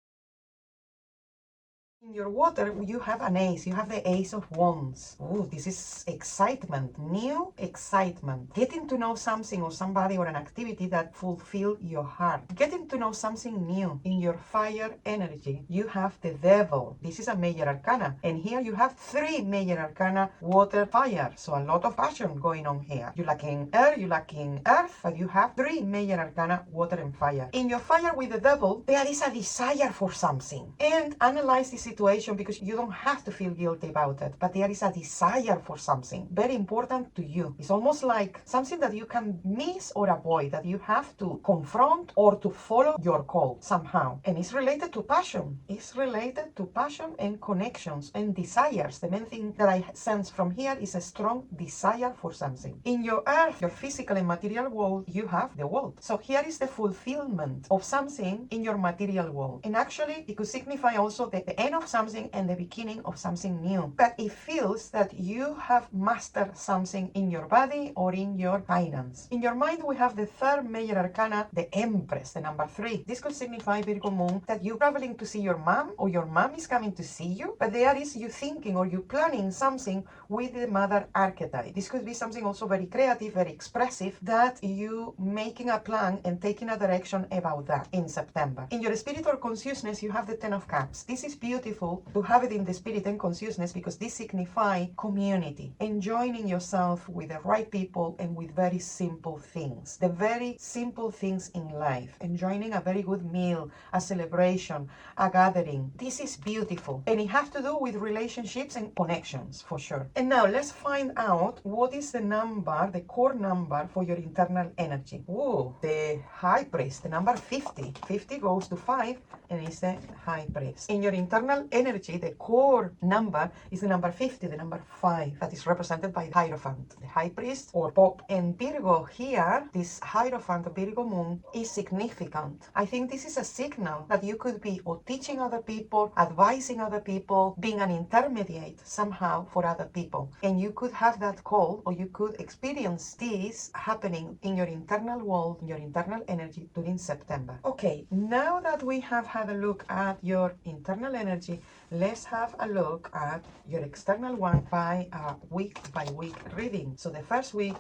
In your water, you have an ace. You have the Ace of Wands. Ooh, this is excitement, new excitement. Getting to know something or somebody or an activity that fulfill your heart. Getting to know something new. In your fire energy, you have the Devil. This is a major arcana. And here you have 3 major arcana, water, fire. So a lot of passion going on here. You lacking air, you lacking earth, but you have 3 major arcana, water and fire. In your fire with the Devil, there is a desire for something. And analyze this situation, because you don't have to feel guilty about it, but there is a desire for something very important to you. It's almost like something that you can miss or avoid, that you have to confront or to follow your call somehow. And it's related to passion. It's related to passion and connections and desires. The main thing that I sense from here is a strong desire for something. In your earth, your physical and material world, you have the world. So here is the fulfillment of something in your material world. And actually, it could signify also the end of something and the beginning of something new. But it feels that you have mastered something in your body or in your finance. In your mind, we have the third major arcana, the Empress, the number 3. This could signify, Virgo moon, that you're traveling to see your mom or your mom is coming to see you, but there is you thinking or you planning something with the mother archetype. This could be something also very creative, very expressive, that you making a plan and taking a direction about that in September. In your spiritual consciousness, you have the 10 of Cups. This is beautiful to have it in the spirit and consciousness because this signifies community, enjoying yourself with the right people and with very simple things. The very simple things in life. Enjoying a very good meal, a celebration, a gathering. This is beautiful. And it has to do with relationships and connections for sure. And now let's find out what is the number, the core number for your internal energy. Ooh, the High Priest, the number 50. 50 goes to 5 and it's the High Priest. In your internal energy, the core number is the number 50, the number 5, that is represented by the Hierophant, the High Priest or Pope. And Virgo here, this Hierophant, Virgo moon, is significant. I think this is a signal that you could be or teaching other people, advising other people, being an intermediate somehow for other people. And you could have that call or you could experience this happening in your internal world, in your internal energy during September. Okay, now that we have had a look at your internal energy, let's have a look at your external one by a week-by-week reading. So the first week,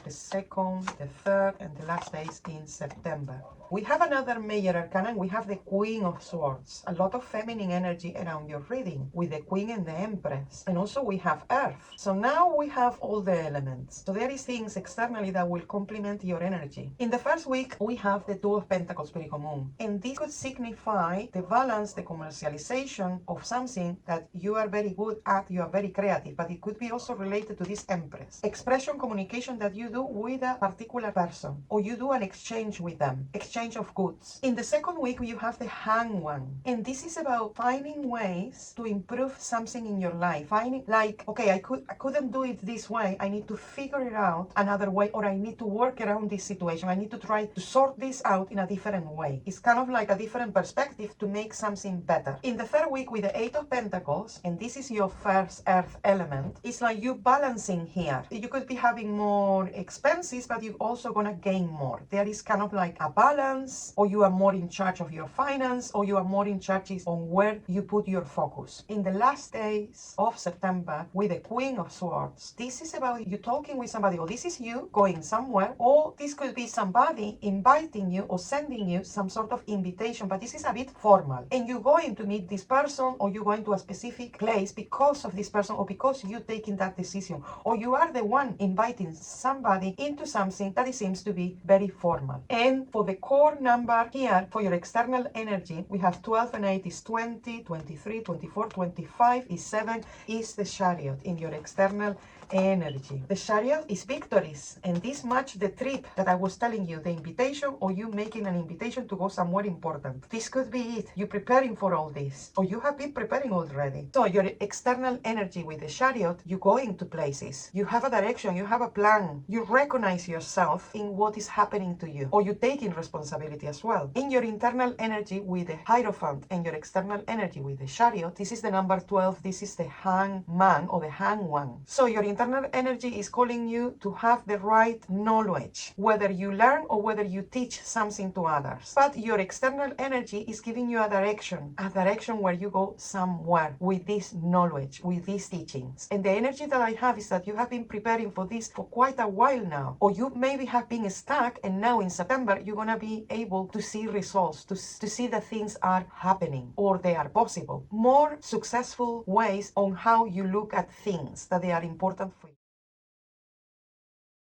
the second, the third, and the last days in September. We have another major arcana. We have the Queen of Swords. A lot of feminine energy around your reading with the Queen and the Empress. And also we have Earth. So now we have all the elements. So there is things externally that will complement your energy. In the first week, we have the Two of Pentacles, Virgo moon. And this could signify the balance, the commercialization of something that you are very good at, you are very creative, but it could be also related to this Empress. Expression, communication that you do with a particular person, or you do an exchange with them. Exchange of goods. In the second week, you have the Hanged One. And this is about finding ways to improve something in your life. Finding like, okay, I couldn't do it this way. I need to figure it out another way, or I need to work around this situation. I need to try to sort this out in a different way. It's kind of like a different perspective to make something better. In the third week with the Eight of Pentacles, and this is your first earth element, it's like you balancing here. You could be having more expenses, but you're also gonna gain more. There is kind of like a balance, or you are more in charge of your finance, or you are more in charge on where you put your focus. In the last days of September with the Queen of Swords, this is about you talking with somebody, or this is you going somewhere, or this could be somebody inviting you or sending you some sort of invitation, but this is a bit formal. And you're going to meet this person, or you're going to a specific place because of this person, or because you're taking that decision, or you are the one inviting somebody into something that it seems to be very formal. And for the core number here for your external energy, we have 12 and 8 is 20, 23, 24, 25 is 7, is the Chariot in your external energy. The Chariot is victories, and this match the trip that I was telling you, the invitation, or you making an invitation to go somewhere important. This could be it. You preparing for all this, or you have been preparing already. So your external energy with the Chariot, you going to places. You have a direction, you have a plan. You recognize yourself in what is happening to you, or you taking responsibility as well. In your internal energy with the Hierophant and your external energy with the Chariot, this is the number 12. This is the Hanged Man or the Hanged One. So your internal energy is calling you to have the right knowledge, whether you learn or whether you teach something to others. But your external energy is giving you a direction where you go somewhere with this knowledge, with these teachings. And the energy that I have is that you have been preparing for this for quite a while now, or you maybe have been stuck, and now in September you're gonna be able to see results, to see that things are happening or they are possible. More successful ways on how you look at things that they are important for you.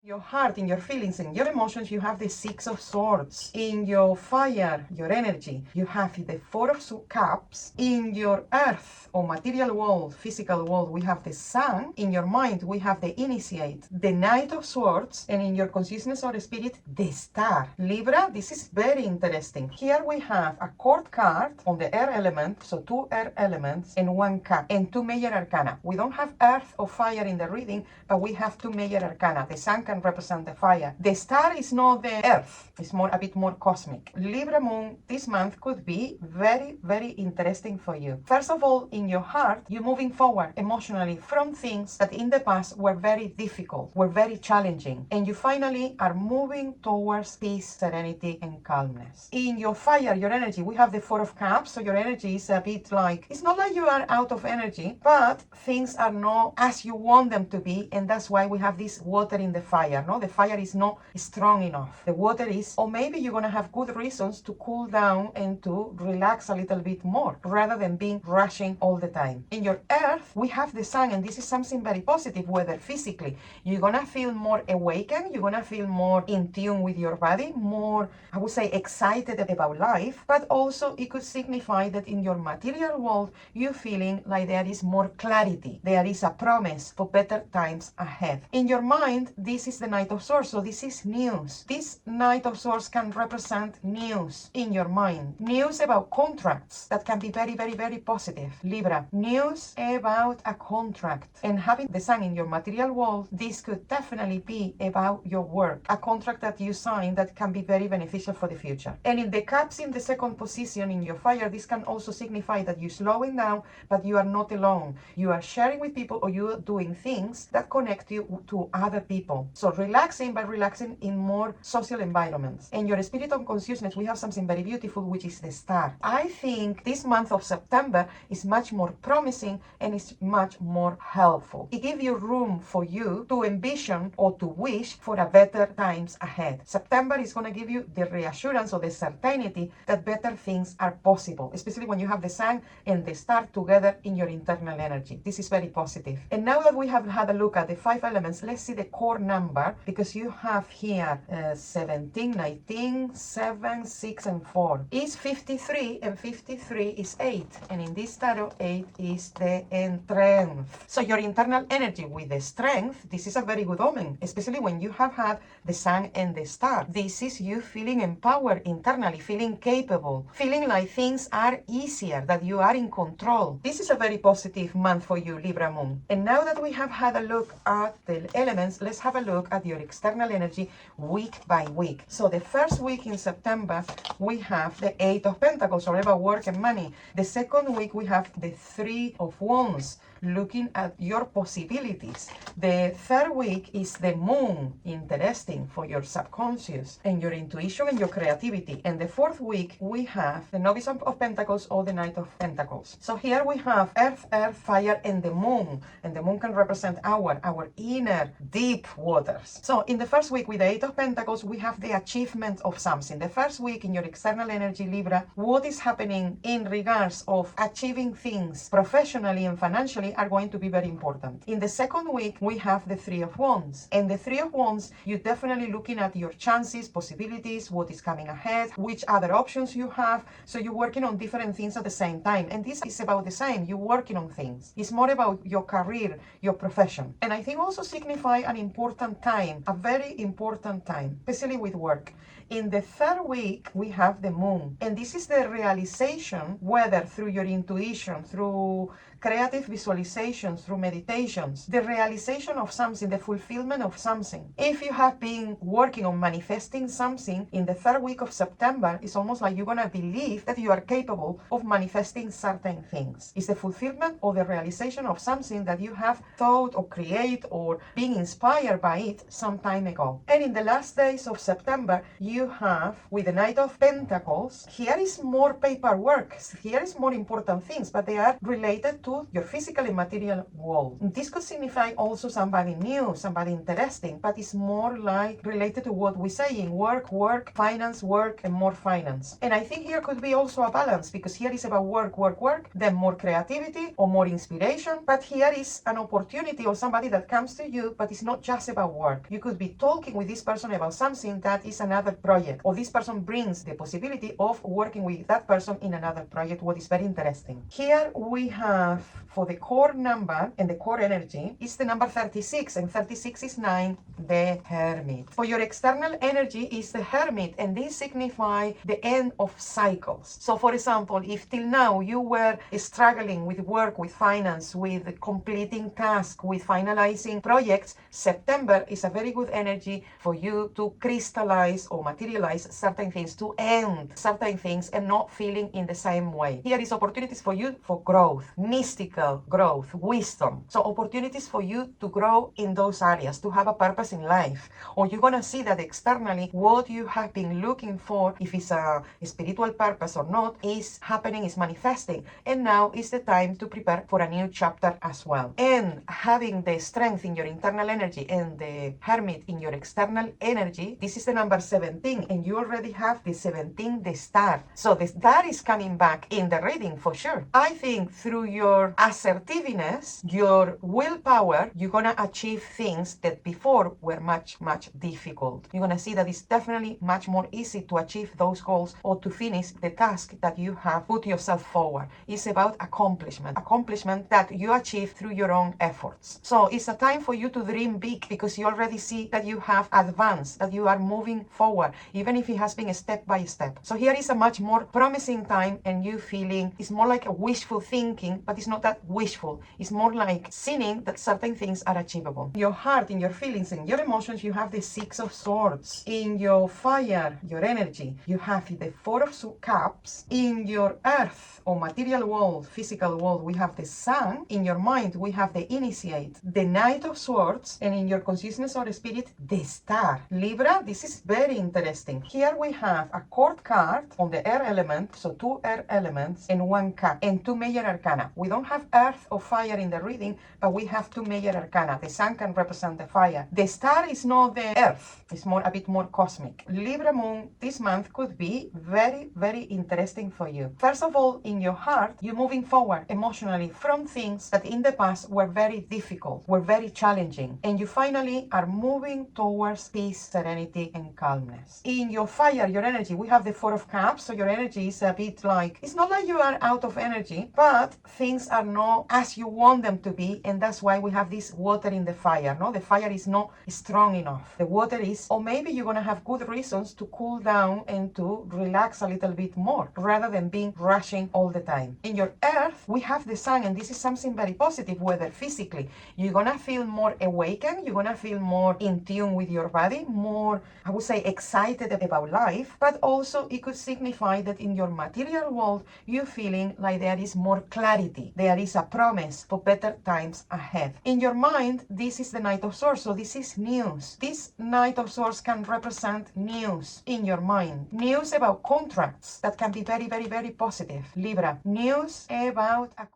Your heart, in your feelings, and your emotions, you have the Six of Swords. In your fire, your energy, you have the Four of Cups. In your earth or material world, physical world, we have the Sun. In your mind, we have the Initiate, the Knight of Swords, and in your consciousness or spirit, the Star. Libra, this is very interesting. Here we have a court card on the air element, so 2 air elements and 1 cup, and 2 major arcana. We don't have earth or fire in the reading, but we have 2 major arcana, the Sun can represent the fire. The star is not the earth. It's a bit more cosmic. Libra moon this month could be very, very interesting for you. First of all, in your heart, you're moving forward emotionally from things that in the past were very difficult, were very challenging, and you finally are moving towards peace, serenity, and calmness. In your fire, your energy, we have the Four of Cups, so your energy is a bit like, it's not like you are out of energy, but things are not as you want them to be, and that's why we have this water in the fire. No, the fire is not strong enough. The water is, or maybe you're gonna have good reasons to cool down and to relax a little bit more, rather than being rushing all the time. In your earth, we have the sun, and this is something very positive, whether physically, you're gonna feel more awakened, you're gonna feel more in tune with your body, more, I would say, excited about life, but also it could signify that in your material world, you're feeling like there is more clarity, there is a promise for better times ahead. In your mind, this is the Knight of Swords, so this is news. This Knight of Swords can represent news in your mind, news about contracts that can be very, very, very positive. Libra, news about a contract, and having the sun in your material world, this could definitely be about your work, a contract that you sign that can be very beneficial for the future. And in the Cups in the second position in your fire, this can also signify that you're slowing down, but you are not alone. You are sharing with people, or you are doing things that connect you to other people. So relaxing, but relaxing in more social environments. And your spirit of consciousness, we have something very beautiful, which is the star. I think this month of September is much more promising and is much more helpful. It gives you room for you to envision or to wish for a better times ahead. September is going to give you the reassurance or the certainty that better things are possible, especially when you have the sun and the star together in your internal energy. This is very positive. And now that we have had a look at the 5 elements, let's see the core number, because you have here 17, 19, 7, 6, and 4. Is 53, and 53 is 8. And in this tarot, 8 is the strength. So your internal energy with the strength, this is a very good omen, especially when you have had the sun and the star. This is you feeling empowered internally, feeling capable, feeling like things are easier, that you are in control. This is a very positive month for you, Libra moon. And now that we have had a look at the elements, let's have a look at your external energy week by week. So the first week in September, we have the 8 of Pentacles, or about work and money. The second week, we have the 3 of Wands, looking at your possibilities. The third week is the moon, interesting for your subconscious and your intuition and your creativity. And the fourth week, we have the Novice of Pentacles or the Knight of Pentacles. So here we have earth, fire, and the moon. And the moon can represent our inner deep waters. So in the first week with the 8 of Pentacles, we have the achievement of something. The first week in your external energy, Libra, what is happening in regards of achieving things professionally and financially are going to be very important. In the second week, we have the 3 of Wands. And the 3 of Wands, you're definitely looking at your chances, possibilities, what is coming ahead, which other options you have. So you're working on different things at the same time. And this is about the same. You're working on things. It's more about your career, your profession. And I think also signify an important time, a very important time, especially with work. In the third week, we have the moon. And this is the realization, whether through your intuition, through creative visualizations, through meditations, the realization of something, the fulfillment of something. If you have been working on manifesting something in the third week of September, it's almost like you're going to believe that you are capable of manifesting certain things. It's the fulfillment or the realization of something that you have thought or create or being inspired by it some time ago. And in the last days of September, you have, with the Knight of Pentacles, here is more paperwork, here is more important things, but they are related to your physical and material world. This could signify also somebody new, somebody interesting, but it's more like related to what we're saying, work, finance, work, and more finance. And I think here could be also a balance, because here is about work, then more creativity or more inspiration, but here is an opportunity or somebody that comes to you, but it's not just about work. You could be talking with this person about something that is another project, or this person brings the possibility of working with that person in another project, what is very interesting. Here we have, for the core core number and the core energy is the number 36, and 36 is 9, the Hermit. For your external energy is the Hermit, and this signifies the end of cycles. So for example, if till now you were struggling with work, with finance, with completing tasks, with finalizing projects, September is a very good energy for you to crystallize or materialize certain things, to end certain things and not feeling in the same way. Here is opportunities for you for growth, mystical growth, wisdom. So opportunities for you to grow in those areas, to have a purpose in life. Or you're going to see that externally what you have been looking for, if it's a spiritual purpose or not, is happening, is manifesting. And now is the time to prepare for a new chapter as well. And having the strength in your internal energy and the Hermit in your external energy, this is the number 17, and you already have the 17, the star. So the star is coming back in the reading for sure. I think through your assertiveness, your willpower, you're going to achieve things that before were much difficult. You're going to see that it's definitely much more easy to achieve those goals or to finish the task that you have put yourself forward. It's about accomplishment that you achieve through your own efforts. So it's a time for you to dream big, because you already see that you have advanced, that you are moving forward, even if it has been step by step. So here is a much more promising time, and you feeling it's more like a wishful thinking, but it's not that wishful. It's more like seeing that certain things are achievable. Your heart, in your feelings, and your emotions, you have the 6 of Swords. In your fire, your energy, you have the 4 of Cups. In your earth or material world, physical world, we have the Sun. In your mind, we have the Initiate, the Knight of Swords, and in your consciousness or spirit, the Star. Libra, this is very interesting. Here we have a court card on the air element, so 2 air elements and 1 cup, and 2 major arcana. We don't have earth or fire in the reading, but we have 2 major arcana. The Sun can represent the fire. The Star is not the earth, it's a bit more cosmic. Libra moon this month could be very interesting for you. First of all, in your heart, you're moving forward emotionally from things that in the past were very difficult, were very challenging, and you finally are moving towards peace, serenity, and calmness. In your fire, your energy, we have the 4 of Cups, so your energy is a bit like, it's not like you are out of energy, but things are not as you want them to be, and that's why we have this water in the fire. No, the fire is not strong enough. The water is, or maybe you're gonna have good reasons to cool down and to relax a little bit more, rather than being rushing all the time. In your earth, we have the Sun, and this is something very positive, whether physically, you're gonna feel more awakened, you're gonna feel more in tune with your body, more, I would say, excited about life, but also it could signify that in your material world, you're feeling like there is more clarity, there is a promise for better times ahead. In your mind, this is the Knight of Swords, so this is news. This Knight of Swords can represent news in your mind, news about contracts that can be very positive. Libra, news about a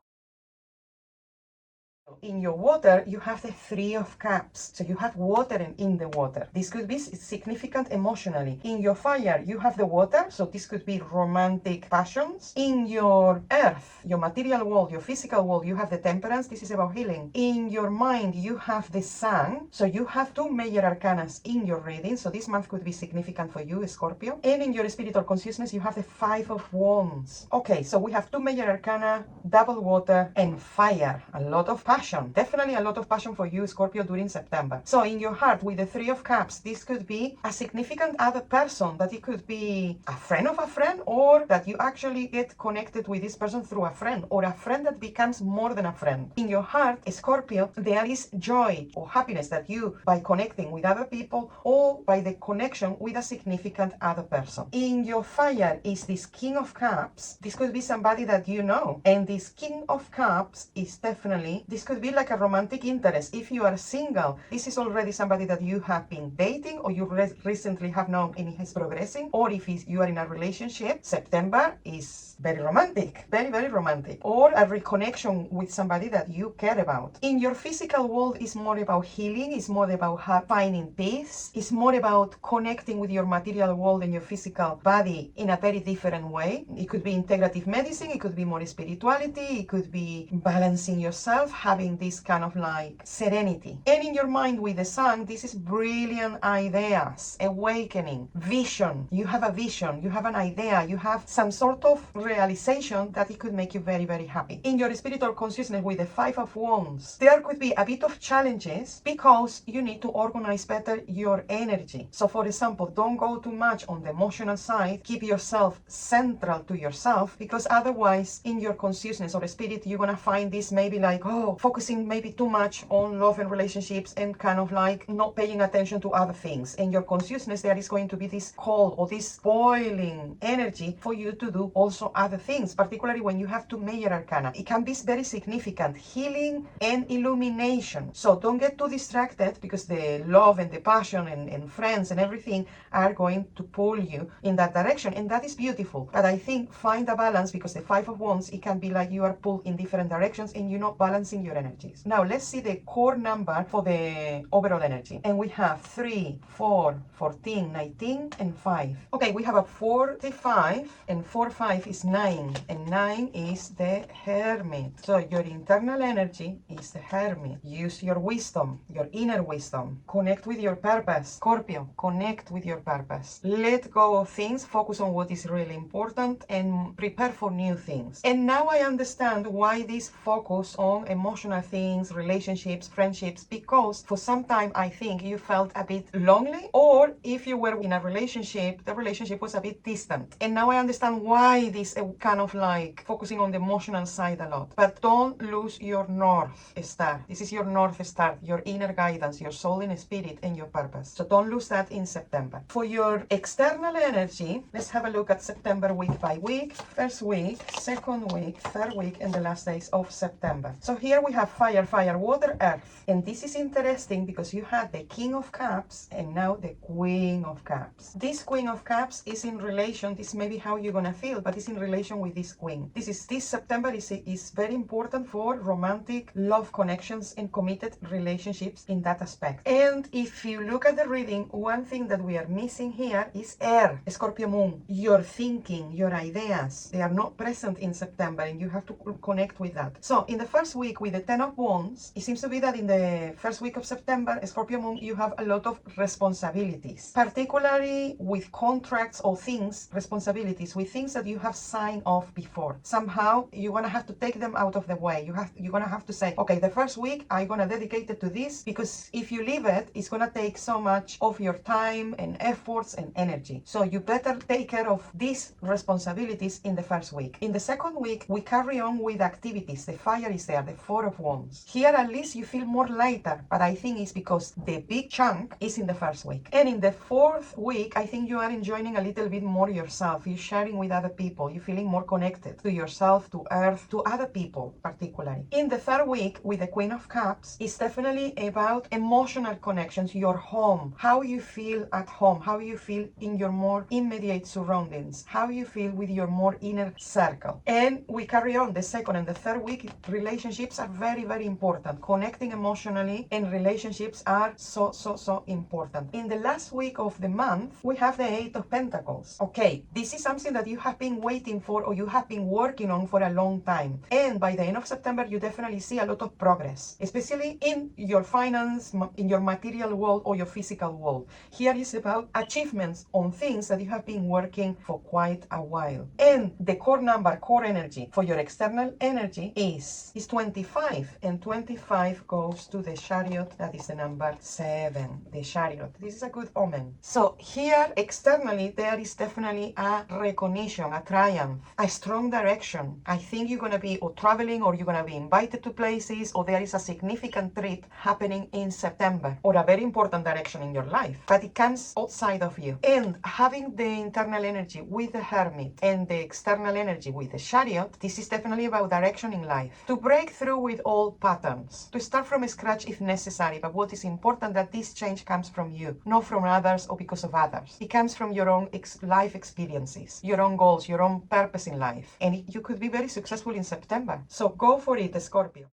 in your water, you have the 3 of Cups. So you have water in the water. This could be significant emotionally. In your fire, you have the water. So this could be romantic passions. In your earth, your material world, your physical world, you have the Temperance. This is about healing. In your mind, you have the Sun. So you have 2 major arcanas in your reading. So this month could be significant for you, Scorpio. And in your spiritual consciousness, you have the 5 of Wands. Okay, so we have 2 major arcana, double water, and fire. A lot of passion, definitely a lot of passion for you, Scorpio, during September. So in your heart, with the 3 of Cups, this could be a significant other person, that it could be a friend of a friend, or that you actually get connected with this person through a friend, or a friend that becomes more than a friend. In your heart, Scorpio, there is joy or happiness that you, by connecting with other people, or by the connection with a significant other person. In your fire is this King of Cups. This could be somebody that you know, and this King of Cups is definitely, this could be like a romantic interest. If you are single, this is already somebody that you have been dating, or you recently have known and is progressing, or if you are in a relationship, September is very romantic, very romantic, or a reconnection with somebody that you care about. In your physical world, is more about healing, it's more about finding peace, it's more about connecting with your material world and your physical body in a very different way. It could be integrative medicine, it could be more spirituality, it could be balancing yourself, having this kind of like serenity. And in your mind with the sun, this is brilliant ideas, awakening, vision. You have a vision, you have an idea, you have some sort of realization that it could make you very, very happy. In your spiritual consciousness with the Five of Wands, there could be a bit of challenges because you need to organize better your energy. So for example, don't go too much on the emotional side. Keep yourself central to yourself, because otherwise in your consciousness or spirit, you're gonna find this maybe like, oh, focusing maybe too much on love and relationships and kind of like not paying attention to other things. In your consciousness, there is going to be this cold or this boiling energy for you to do also other things, particularly when you have two major arcana. It can be very significant, healing and illumination. So don't get too distracted, because the love and the passion and friends and everything are going to pull you in that direction, and that is beautiful. But I think find a balance, because the Five of Wands, it can be like you are pulled in different directions and you're not balancing your energies. Now let's see the core number for the overall energy, and we have 3, 4, 14, 19 and 5. Okay, we have a 45, and 4, 5 is 9, and 9 is the Hermit. So your internal energy is the Hermit. Use your wisdom, your inner wisdom. Connect with your purpose. Scorpio, connect with your purpose. Let go of things, focus on what is really important, and prepare for new things. And now I understand why this focus on emotional things, relationships, friendships, because for some time I think you felt a bit lonely, or if you were in a relationship, the relationship was a bit distant. And now I understand why this kind of like focusing on the emotional side a lot. But don't lose your North Star. This is your North Star, your inner guidance, your soul and spirit, and your purpose. So don't lose that in September. For your external energy, let's have a look at September week by week. First week, second week, third week, and the last days of September. So here we have fire, fire, water, earth. And this is interesting because you had the King of Cups and now the Queen of Cups. This Queen of Cups is in relation, this may be how you're gonna feel, but it's in relation with this Queen. This September is very important for romantic love connections and committed relationships in that aspect. And if you look at the reading, one thing that we are missing here is air, Scorpio moon. Your thinking, your ideas, they are not present in September, and you have to connect with that. So in the first week with the Ten of Wands, it seems to be that in the first week of September, Scorpio moon, you have a lot of responsibilities, particularly with contracts or things, responsibilities with things that you have signed off before. Somehow you're gonna have to take them out of the way. You're gonna have to say, okay, the first week I'm gonna dedicate it to this, because if you leave it, it's gonna take so much of your time and efforts and energy. So you better take care of these responsibilities in the first week. In the second week, we carry on with activities. The fire is there, the Four of Wands. Here at least you feel more lighter, but I think it's because the big chunk is in the first week. And in the fourth week, I think you are enjoying a little bit more yourself. You're sharing with other people. You're feeling more connected to yourself, to earth, to other people particularly. In the third week with the Queen of Cups, it's definitely about emotional connections, your home, how you feel at home, how you feel in your more immediate surroundings, how you feel with your more inner circle. And we carry on the second and the third week. Relationships are very, very important. Connecting emotionally and relationships are so important. In the last week of the month, we have the Eight of Pentacles. Okay, this is something that you have been waiting for, or you have been working on for a long time. And by the end of September, you definitely see a lot of progress, especially in your finance, in your material world or your physical world. Here is about achievements on things that you have been working for quite a while. And the core number, core energy for your external energy is 25, and 25 goes to the Chariot. That is the number 7, the Chariot. This is a good omen. So here externally, there is definitely a recognition, a triumph, a strong direction. I think you're going to be or traveling, or you're going to be invited to places, or there is a significant trip happening in September, or a very important direction in your life, but it comes outside of you. And having the internal energy with the Hermit and the external energy with the Chariot, this is definitely about direction in life. To break through with old patterns, to start from scratch if necessary, but what is important that this change comes from you, not from others or because of others. It comes from your own life experiences, your own goals, your own purpose in life, and you could be very successful in September. So go for it, Scorpio.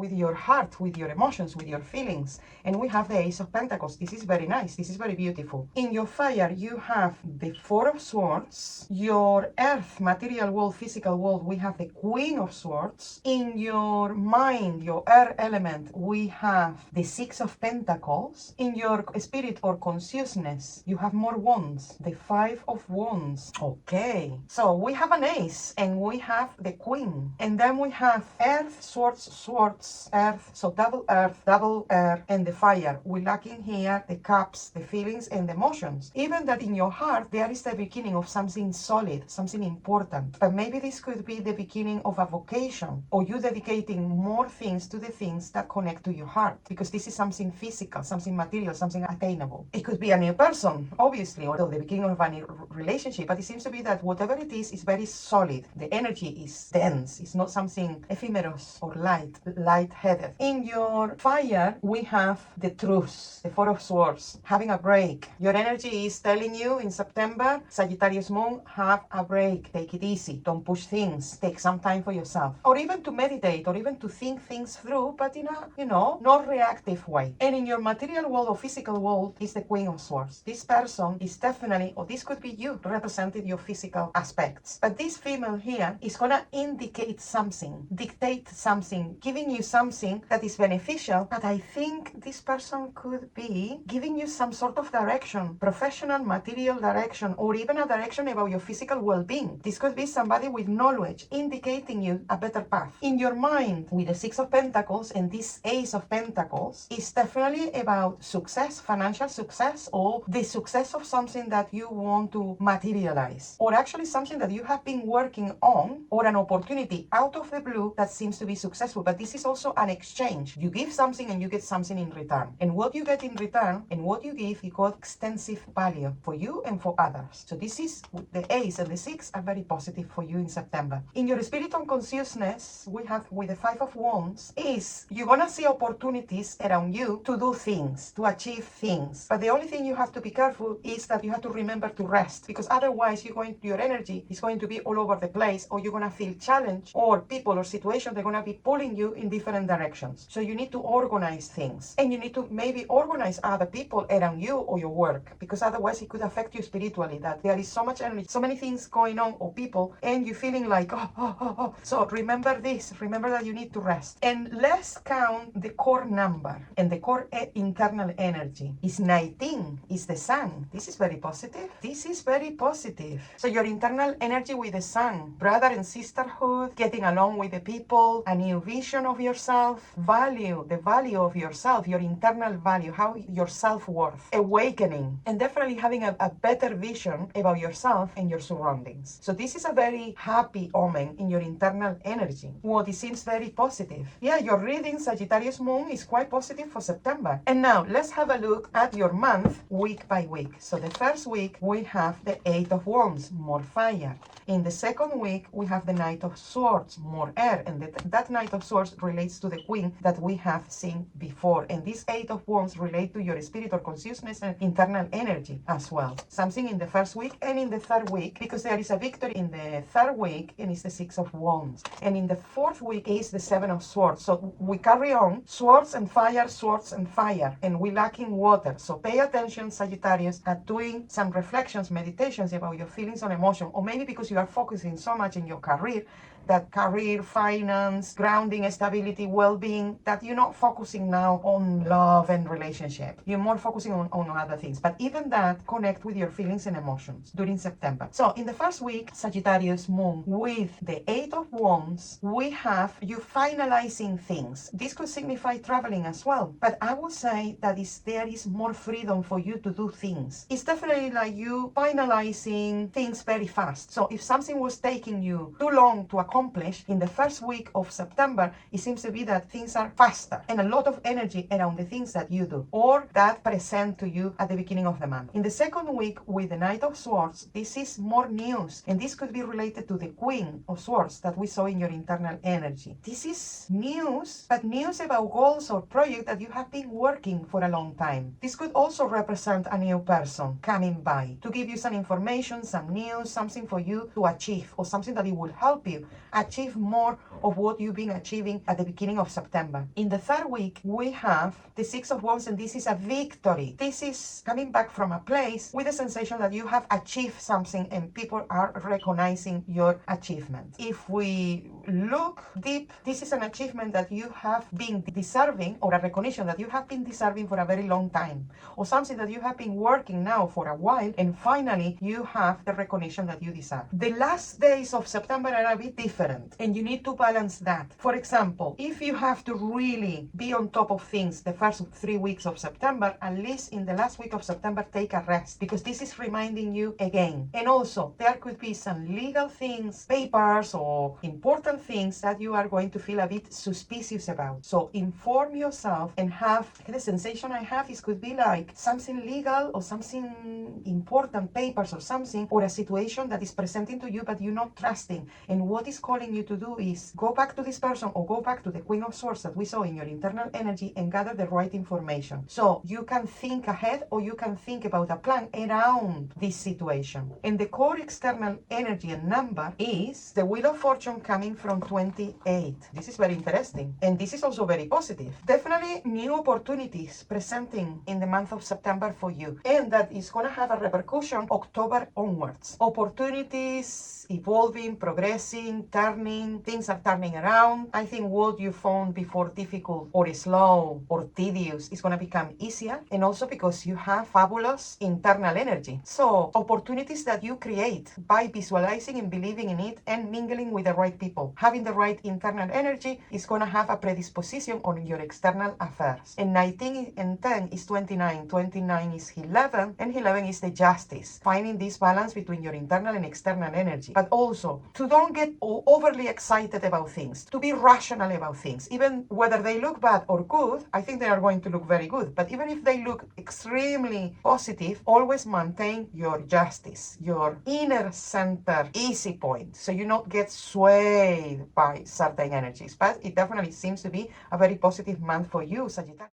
with your heart, with your emotions, with your feelings. And we have the Ace of Pentacles. This is very nice. This is very beautiful. In your fire, you have the Four of Swords. Your earth, material world, physical world, we have the Queen of Swords. In your mind, your air element, we have the Six of Pentacles. In your spirit or consciousness, you have more wands, the Five of Wands. Okay, so we have an ace and we have the queen, and then we have earth, swords, swords, earth, so double earth, double air, and the fire. We lack in here the cups, the feelings, and the emotions. Even that in your heart there is the beginning of something solid, something important, but maybe this could be the beginning of a vocation, or you dedicating more things to the things that connect to your heart, because this is something physical, something material, something attainable. It could be a new person, obviously, or the beginning of a new relationship, but it seems to be that whatever it is very solid. The energy is dense. It's not something ephemeral or light-headed. In your fire, we have the truth, the Four of Swords, having a break. Your energy is telling you in September, Sagittarius moon, have a break. Take it easy. Don't push things. Take some time for yourself. Or even to meditate, or even to think things through, but in a, not reactive way. And in your material world or physical world is the Queen of Swords. This person is definitely, or this could be you, representing your physical aspects. But this female here is gonna indicate something, dictate something, giving you something that is beneficial. But I think this person could be giving you some sort of direction, professional, material direction, or even a direction about your physical well-being. This could be somebody with knowledge, indicating you a better path. In your mind, with the Six of Pentacles and this Ace of Pentacles, is definitely about success, financial success, or the success of something that you want to materialize, or actually something that you have been working on, or an opportunity out of the blue that seems to be successful. But this is also an exchange. You give something and you get something in return. And what you get in return and what you give, you got extensive value for you and for others. So this is the Ace and the Six are very positive for you in September. In your spiritual consciousness, we have with the Five of Wands, is you're gonna see opportunities around you to do things, to achieve things. But the only thing you have to be careful is that you have to remember to rest, because otherwise your energy is going to be all over the place, or you're going to feel challenged, or people or situations they're going to be pulling you in different directions. So you need to organize things, and you need to maybe organize other people around you or your work, because otherwise it could affect you spiritually, that there is so much energy, so many things going on, or people, and you're feeling like oh. So remember this, remember that you need to rest. And let's count the core number, and the core internal energy is 19, is the sun. This is very positive. This is very positive. So your internal energy with the sun, brother and sisterhood, getting along with the people, a new vision of yourself, value, the value of yourself, your internal value, how your self-worth, awakening, and definitely having a better vision about yourself and your surroundings. So this is a very happy omen in your internal energy. What it seems very positive. Yeah, your reading, Sagittarius moon, is quite positive for September. And now let's have a look at your month week by week. So the first week we have the Eight of Wands, more fire. In the second week we have the Knight of Swords, more air, and that Knight of Swords relates to the Queen that we have seen before. And this Eight of Wands relate to your spirit or consciousness and internal energy as well. Something in the first week and in the third week, because there is a victory in the third week, and it's the Six of Wands. And in the fourth week is the Seven of Swords. So we carry on swords and fire, and we lack in water. So pay attention, Sagittarius, at doing some reflections, meditations about your feelings and emotion, or maybe because you are focusing so much in your career, that career, finance, grounding, stability, well-being, that you're not focusing now on love and relationship. You're more focusing on other things. But even that, connect with your feelings and emotions during September. So in the first week, Sagittarius moon, with the Eight of Wands, we have you finalizing things. This could signify traveling as well. But I would say that there is more freedom for you to do things. It's definitely like you finalizing things very fast. So if something was taking you too long to accomplish in the first week of September, it seems to be that things are faster and a lot of energy around the things that you do or that present to you at the beginning of the month. In the second week with the Knight of Swords, this is more news, and this could be related to the Queen of Swords that we saw in your internal energy. This is news, but news about goals or projects that you have been working for a long time. This could also represent a new person coming by to give you some information, some news, something for you to achieve, or something that it will help you achieve more of what you've been achieving at the beginning of September. In the third week, we have the Six of Wands, and this is a victory. This is coming back from a place with a sensation that you have achieved something and people are recognizing your achievement. If we look deep, this is an achievement that you have been deserving, or a recognition that you have been deserving for a very long time, or something that you have been working now for a while, and finally you have the recognition that you deserve. The last days of September are a bit different, and you need to balance that. For example, if you have to really be on top of things the first 3 weeks of September, at least in the last week of September, take a rest, because this is reminding you again. And also, there could be some legal things, papers, or important things that you are going to feel a bit suspicious about. So inform yourself and have the sensation I have is could be like something legal or something important, papers or something, or a situation that is presenting to you but you're not trusting. And what is calling you to do is go back to this person or go back to the Queen of Swords that we saw in your internal energy and gather the right information. So you can think ahead, or you can think about a plan around this situation. And the core external energy and number is the Wheel of Fortune coming from 28. This is very interesting. And this is also very positive. Definitely new opportunities presenting in the month of September for you. And that is going to have a repercussion October onwards. Opportunities evolving, progressing, turning. Things are turning around. I think what you found before difficult or slow or tedious is going to become easier. And also because you have fabulous internal energy. So opportunities that you create by visualizing and believing in it and mingling with the right people. Having the right internal energy is going to have a predisposition on your external affairs. And 19 and 10 is 29. 29 is 11. And 11 is the justice. Finding this balance between your internal and external energy. But also to don't get overly excited about things. To be rational about things. Even whether they look bad or good, I think they are going to look very good. But even if they look extremely positive, always maintain your justice, your inner center easy point, so you not get swayed by certain energies. But it definitely seems to be a very positive month for you, Sagittarius.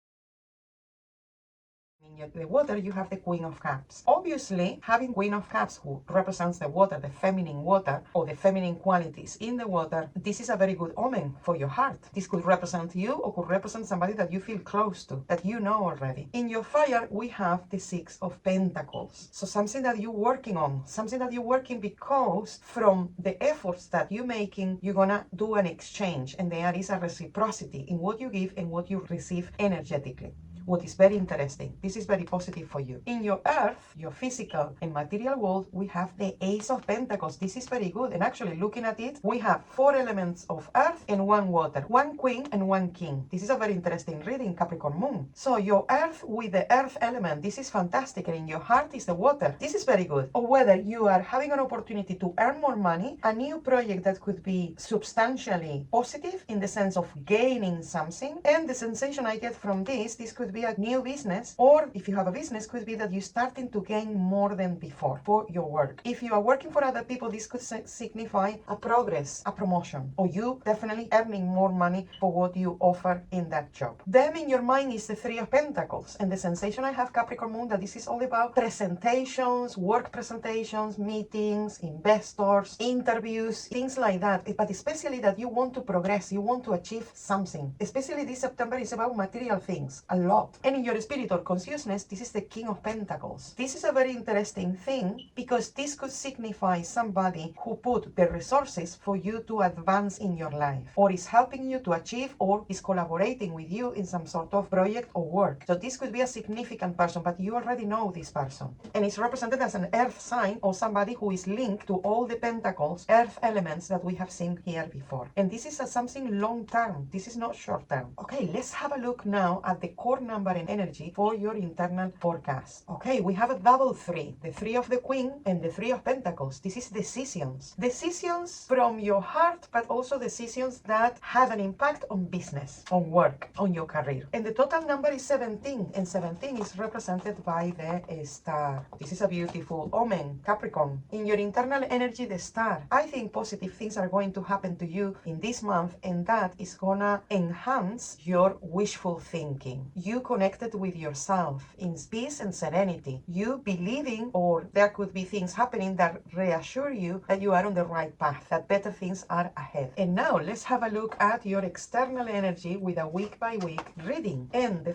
In the water, you have the Queen of Cups. Obviously, having Queen of Cups, who represents the water, the feminine water, or the feminine qualities in the water, this is a very good omen for your heart. This could represent you, or could represent somebody that you feel close to, that you know already. In your fire, we have the Six of Pentacles. So something that you're working on, something that you're working because from the efforts that you're making, you're gonna do an exchange, and there is a reciprocity in what you give and what you receive energetically. What is very interesting. This is very positive for you. In your earth, your physical and material world, we have the Ace of Pentacles. This is very good. And actually looking at it, we have 4 elements of earth and 1 water, 1 queen and 1 king. This is a very interesting reading, Capricorn moon. So your earth with the earth element, this is fantastic. And in your heart is the water. This is very good. Or whether you are having an opportunity to earn more money, a new project that could be substantially positive in the sense of gaining something. And the sensation I get from this could be a new business, or if you have a business, could be that you're starting to gain more than before for your work. If you are working for other people, this could signify a progress, a promotion, or you definitely earning more money for what you offer in that job. Then in your mind is the 3 of Pentacles, and the sensation I have, Capricorn moon, that this is all about presentations, work presentations, meetings, investors, interviews, things like that. But especially that you want to progress, you want to achieve something. Especially this September is about material things, a lot. And in your spirit or consciousness, this is the King of Pentacles. This is a very interesting thing because this could signify somebody who put the resources for you to advance in your life, or is helping you to achieve, or is collaborating with you in some sort of project or work. So this could be a significant person, but you already know this person. And it's represented as an earth sign, or somebody who is linked to all the pentacles, earth elements that we have seen here before. And this is something long term. This is not short term. Okay, let's have a look now at the core number and energy for your internal forecast. Okay, we have a double 3, the 3 of the Queen and the 3 of Pentacles. This is decisions. Decisions from your heart, but also decisions that have an impact on business, on work, on your career. And the total number is 17, and 17 is represented by the star. This is a beautiful omen, Capricorn. In your internal energy, the star. I think positive things are going to happen to you in this month, and that is gonna enhance your wishful thinking. You connected with yourself in peace and serenity. You believing, or there could be things happening that reassure you that you are on the right path, that better things are ahead. And now let's have a look at your external energy with a week by week reading. And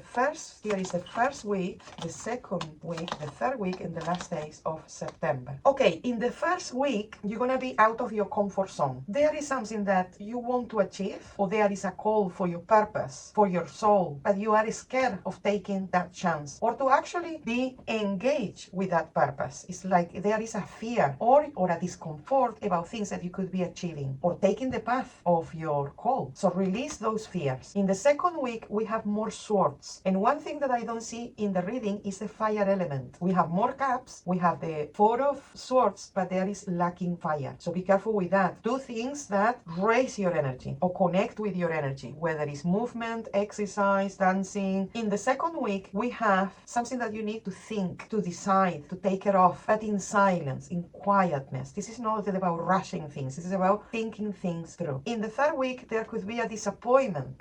here is the first week, the second week, the third week, and the last days of September. Okay, in the first week, you're gonna be out of your comfort zone. There is something that you want to achieve, or there is a call for your purpose, for your soul, but you are scared of taking that chance, or to actually be engaged with that purpose. It's like there is a fear or a discomfort about things that you could be achieving, or taking the path of your call. So release those fears. In the second week, we have more swords. And one thing that I don't see in the reading is the fire element. We have more cups, we have the four of swords, but there is lacking fire. So be careful with that. Do things that raise your energy or connect with your energy, whether it's movement, exercise, dancing. In the second week, we have something that you need to think, to decide, to take care of, but in silence, in quietness. This is not about rushing things. This is about thinking things through. In the third week, there could be a disappointment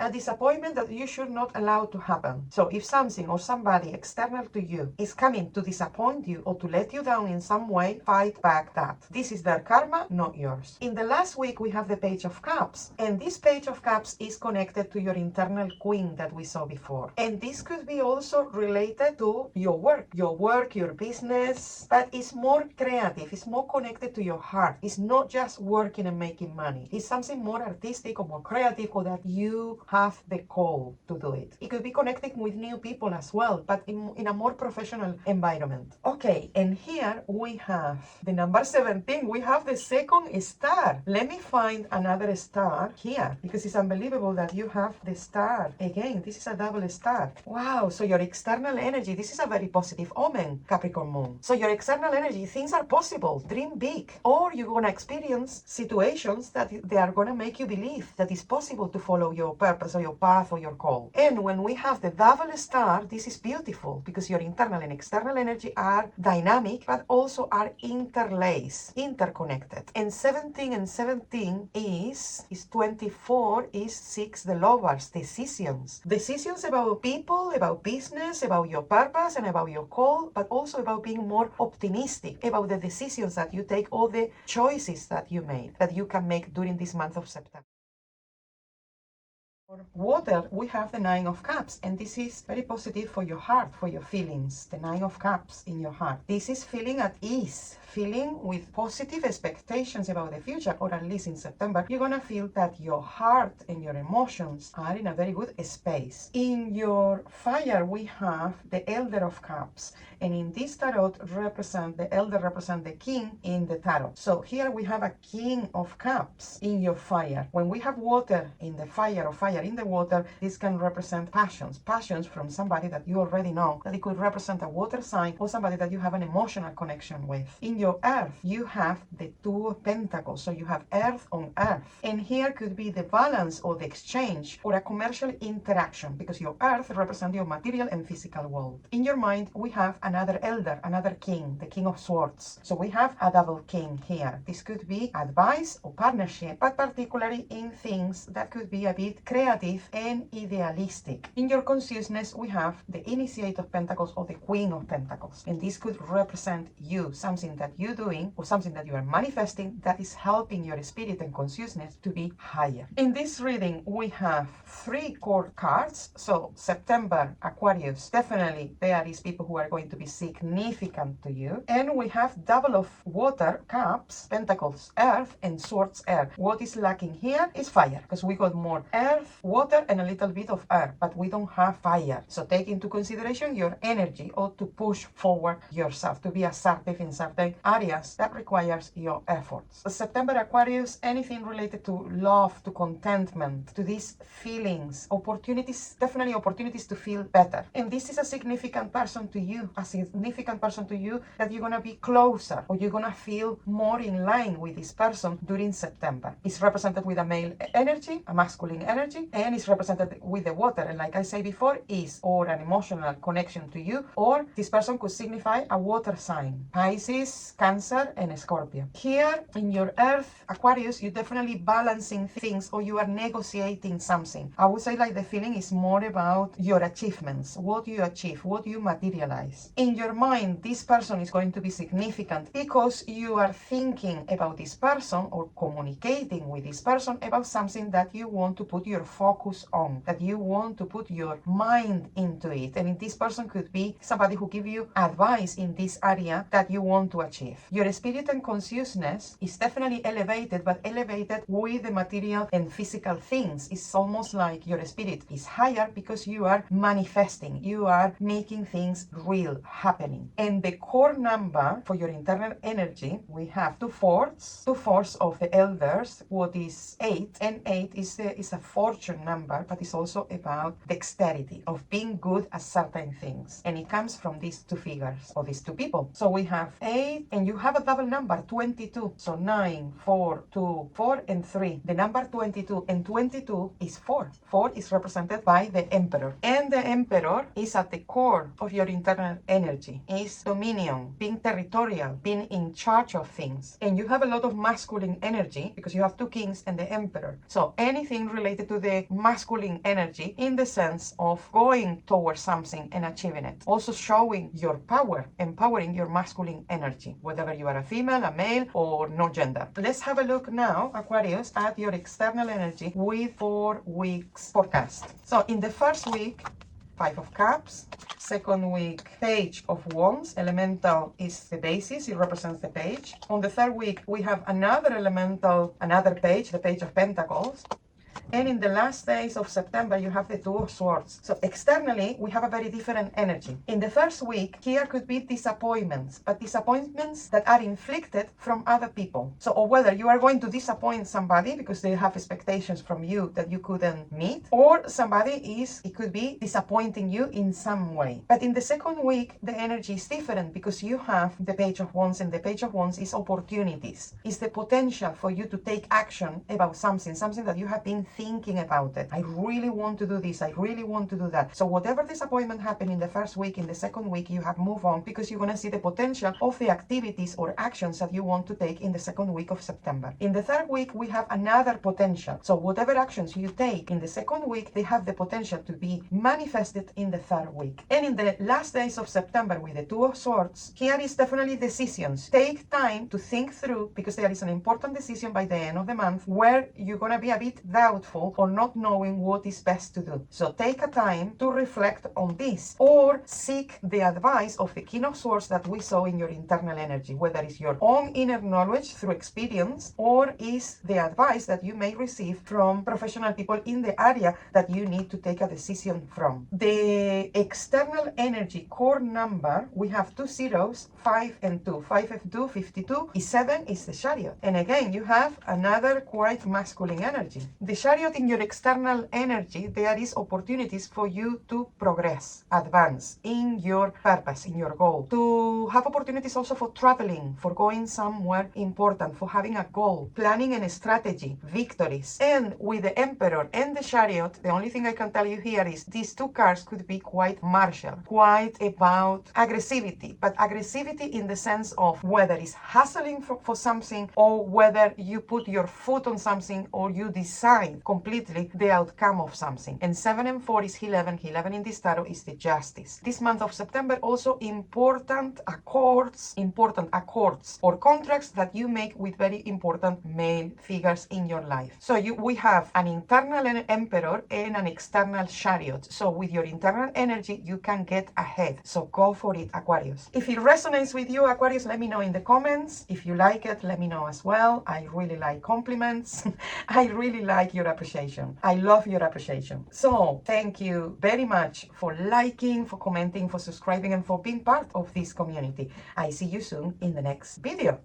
that you should not allow to happen. So if something or somebody external to you is coming to disappoint you or to let you down in some way, fight back that. This is their karma, not yours. In the last week, we have the Page of Cups. And this Page of Cups is connected to your internal queen that we saw before. And this could be also related to your work, your business, but it's more creative. It's more connected to your heart. It's not just working and making money. It's something more artistic or more creative, or that you have the call to do it. It could be connecting with new people as well, but in a more professional environment. Okay, and here we have the number 17. We have the second star. Let me find another star here, because it's unbelievable that you have the star. Again, this is a double star. Wow, so your external energy, this is a very positive omen, Capricorn Moon. So your external energy, things are possible. Dream big. Or you're going to experience situations that they are going to make you believe that it's possible to follow your purpose or your path or your call. And when we have the double star, this is beautiful, because your internal and external energy are dynamic, but also are interlaced, interconnected. And 17 and 17 is 24, is 6, the lovers, decisions. Decisions about people, about business, about your purpose and about your call, but also about being more optimistic about the decisions that you take, or the choices that you made, that you can make during this month of September. For water, we have the 9 of Cups, and this is very positive for your heart, for your feelings. The 9 of Cups in your heart. This is feeling at ease, feeling with positive expectations about the future, or at least in September, you're gonna feel that your heart and your emotions are in a very good space. In your fire, we have the Elder of Cups, and in this tarot the Elder represent the King in the tarot. So here we have a King of Cups in your fire. When we have water in the fire, or fire in the water, this can represent passions from somebody that you already know, that it could represent a water sign or somebody that you have an emotional connection with. In your earth, you have the 2 of Pentacles, so you have earth on earth, and here could be the balance or the exchange or a commercial interaction, because your earth represents your material and physical world. In your mind, we have another elder, another king, the King of Swords. So we have a double king here. This could be advice or partnership, but particularly in things that could be a bit creative and idealistic. In your consciousness, we have the Initiate of Pentacles, or the Queen of Pentacles, and this could represent you, something that you're doing or something that you are manifesting that is helping your spirit and consciousness to be higher. In this reading, we have 3 court cards. So September, Aquarius, definitely there is people who are going to be significant to you. And we have double of water, cups, pentacles, earth, and swords, air. What is lacking here is fire, because we got more earth, water, and a little bit of air, but we don't have fire. So take into consideration your energy, or to push forward yourself, to be assertive in certain areas that requires your efforts. September, Aquarius, anything related to love, to contentment, to these feelings, opportunities, definitely opportunities to feel better. And this is a significant person to you, that you're gonna be closer, or you're gonna feel more in line with this person during September. It's represented with a male energy, a masculine energy, energy, and it's represented with the water. And like I said before, is or an emotional connection to you, or this person could signify a water sign, Pisces, Cancer, and Scorpio. Here in your Earth, Aquarius, you're definitely balancing things, or you are negotiating something. I would say like the feeling is more about your achievements, what you achieve, what you materialize. In your mind, this person is going to be significant because you are thinking about this person or communicating with this person about something that you want to put your focus on, that you want to put your mind into it. And this person could be somebody who gives you advice in this area that you want to achieve. Your spirit and consciousness is definitely elevated, but elevated with the material and physical things. It's almost like your spirit is higher because you are manifesting, you are making things real, happening. And the core number for your internal energy, we have 2 fourths of the elders, what is 8, and 8 is a fortune number, but it's also about dexterity, of being good at certain things. And it comes from these 2 figures, or these 2 people. So we have 8, and you have a double number, 22. So 9, 4, 2, 4, and 3. The number 22, and 22 is 4. 4 is represented by the Emperor. And the Emperor is at the core of your internal energy. It's dominion, being territorial, being in charge of things. And you have a lot of masculine energy because you have 2 kings and the Emperor. So anything related to the masculine energy in the sense of going towards something and achieving it. Also showing your power, empowering your masculine energy, whether you are a female, a male, or no gender. Let's have a look now, Aquarius, at your external energy with 4 weeks forecast. So in the first week, 5 of Cups. Second week, Page of Wands. Elemental is the basis, it represents the page. On the 3rd week, we have another elemental, another page, the Page of Pentacles. And in the last days of September, you have the 2 of Swords. So externally, we have a very different energy. In the first week, here could be disappointments, but disappointments that are inflicted from other people. So, or whether you are going to disappoint somebody because they have expectations from you that you couldn't meet, or somebody it could be disappointing you in some way. But in the second week, the energy is different because you have the Page of Wands, and the Page of Wands is opportunities. It's the potential for you to take action about something that you have been thinking about it. I really want to do this. I really want to do that. So whatever disappointment happened in the first week, in the second week, you have moved on because you're going to see the potential of the activities or actions that you want to take in the second week of September. In the 3rd week, we have another potential. So whatever actions you take in the second week, they have the potential to be manifested in the 3rd week. And in the last days of September with the 2 of Swords, here is definitely decisions. Take time to think through because there is an important decision by the end of the month where you're going to be a bit doubtful or not knowing what is best to do. So take a time to reflect on this or seek the advice of the King of Swords that we saw in your internal energy, whether it's your own inner knowledge through experience or is the advice that you may receive from professional people in the area that you need to take a decision from. The external energy core number, we have 2 zeros, 5 and 2. 5 and 2, 52. 7 is the Chariot. And again, you have another quite masculine energy. The Chariot in your external energy, there is opportunities for you to progress, advance in your purpose, in your goal, to have opportunities also for traveling, for going somewhere important, for having a goal, planning and strategy, victories. And with the Emperor and the Chariot, the only thing I can tell you here is these 2 cards could be quite martial, quite about aggressivity, but aggressivity in the sense of whether it's hustling for something or whether you put your foot on something or you decide completely the outcome of something. And 7 and 4 is 11. 11 in this tarot is the Justice. This month of September also important accords or contracts that you make with very important male figures in your life. So we have an internal Emperor and an external Chariot. So with your internal energy, you can get ahead. So go for it, Aquarius. If it resonates with you, Aquarius, let me know in the comments. If you like it, let me know as well. I really like compliments. I really like your appreciation. I love your appreciation. So thank you very much for liking, for commenting, for subscribing, and for being part of this community. I see you soon in the next video.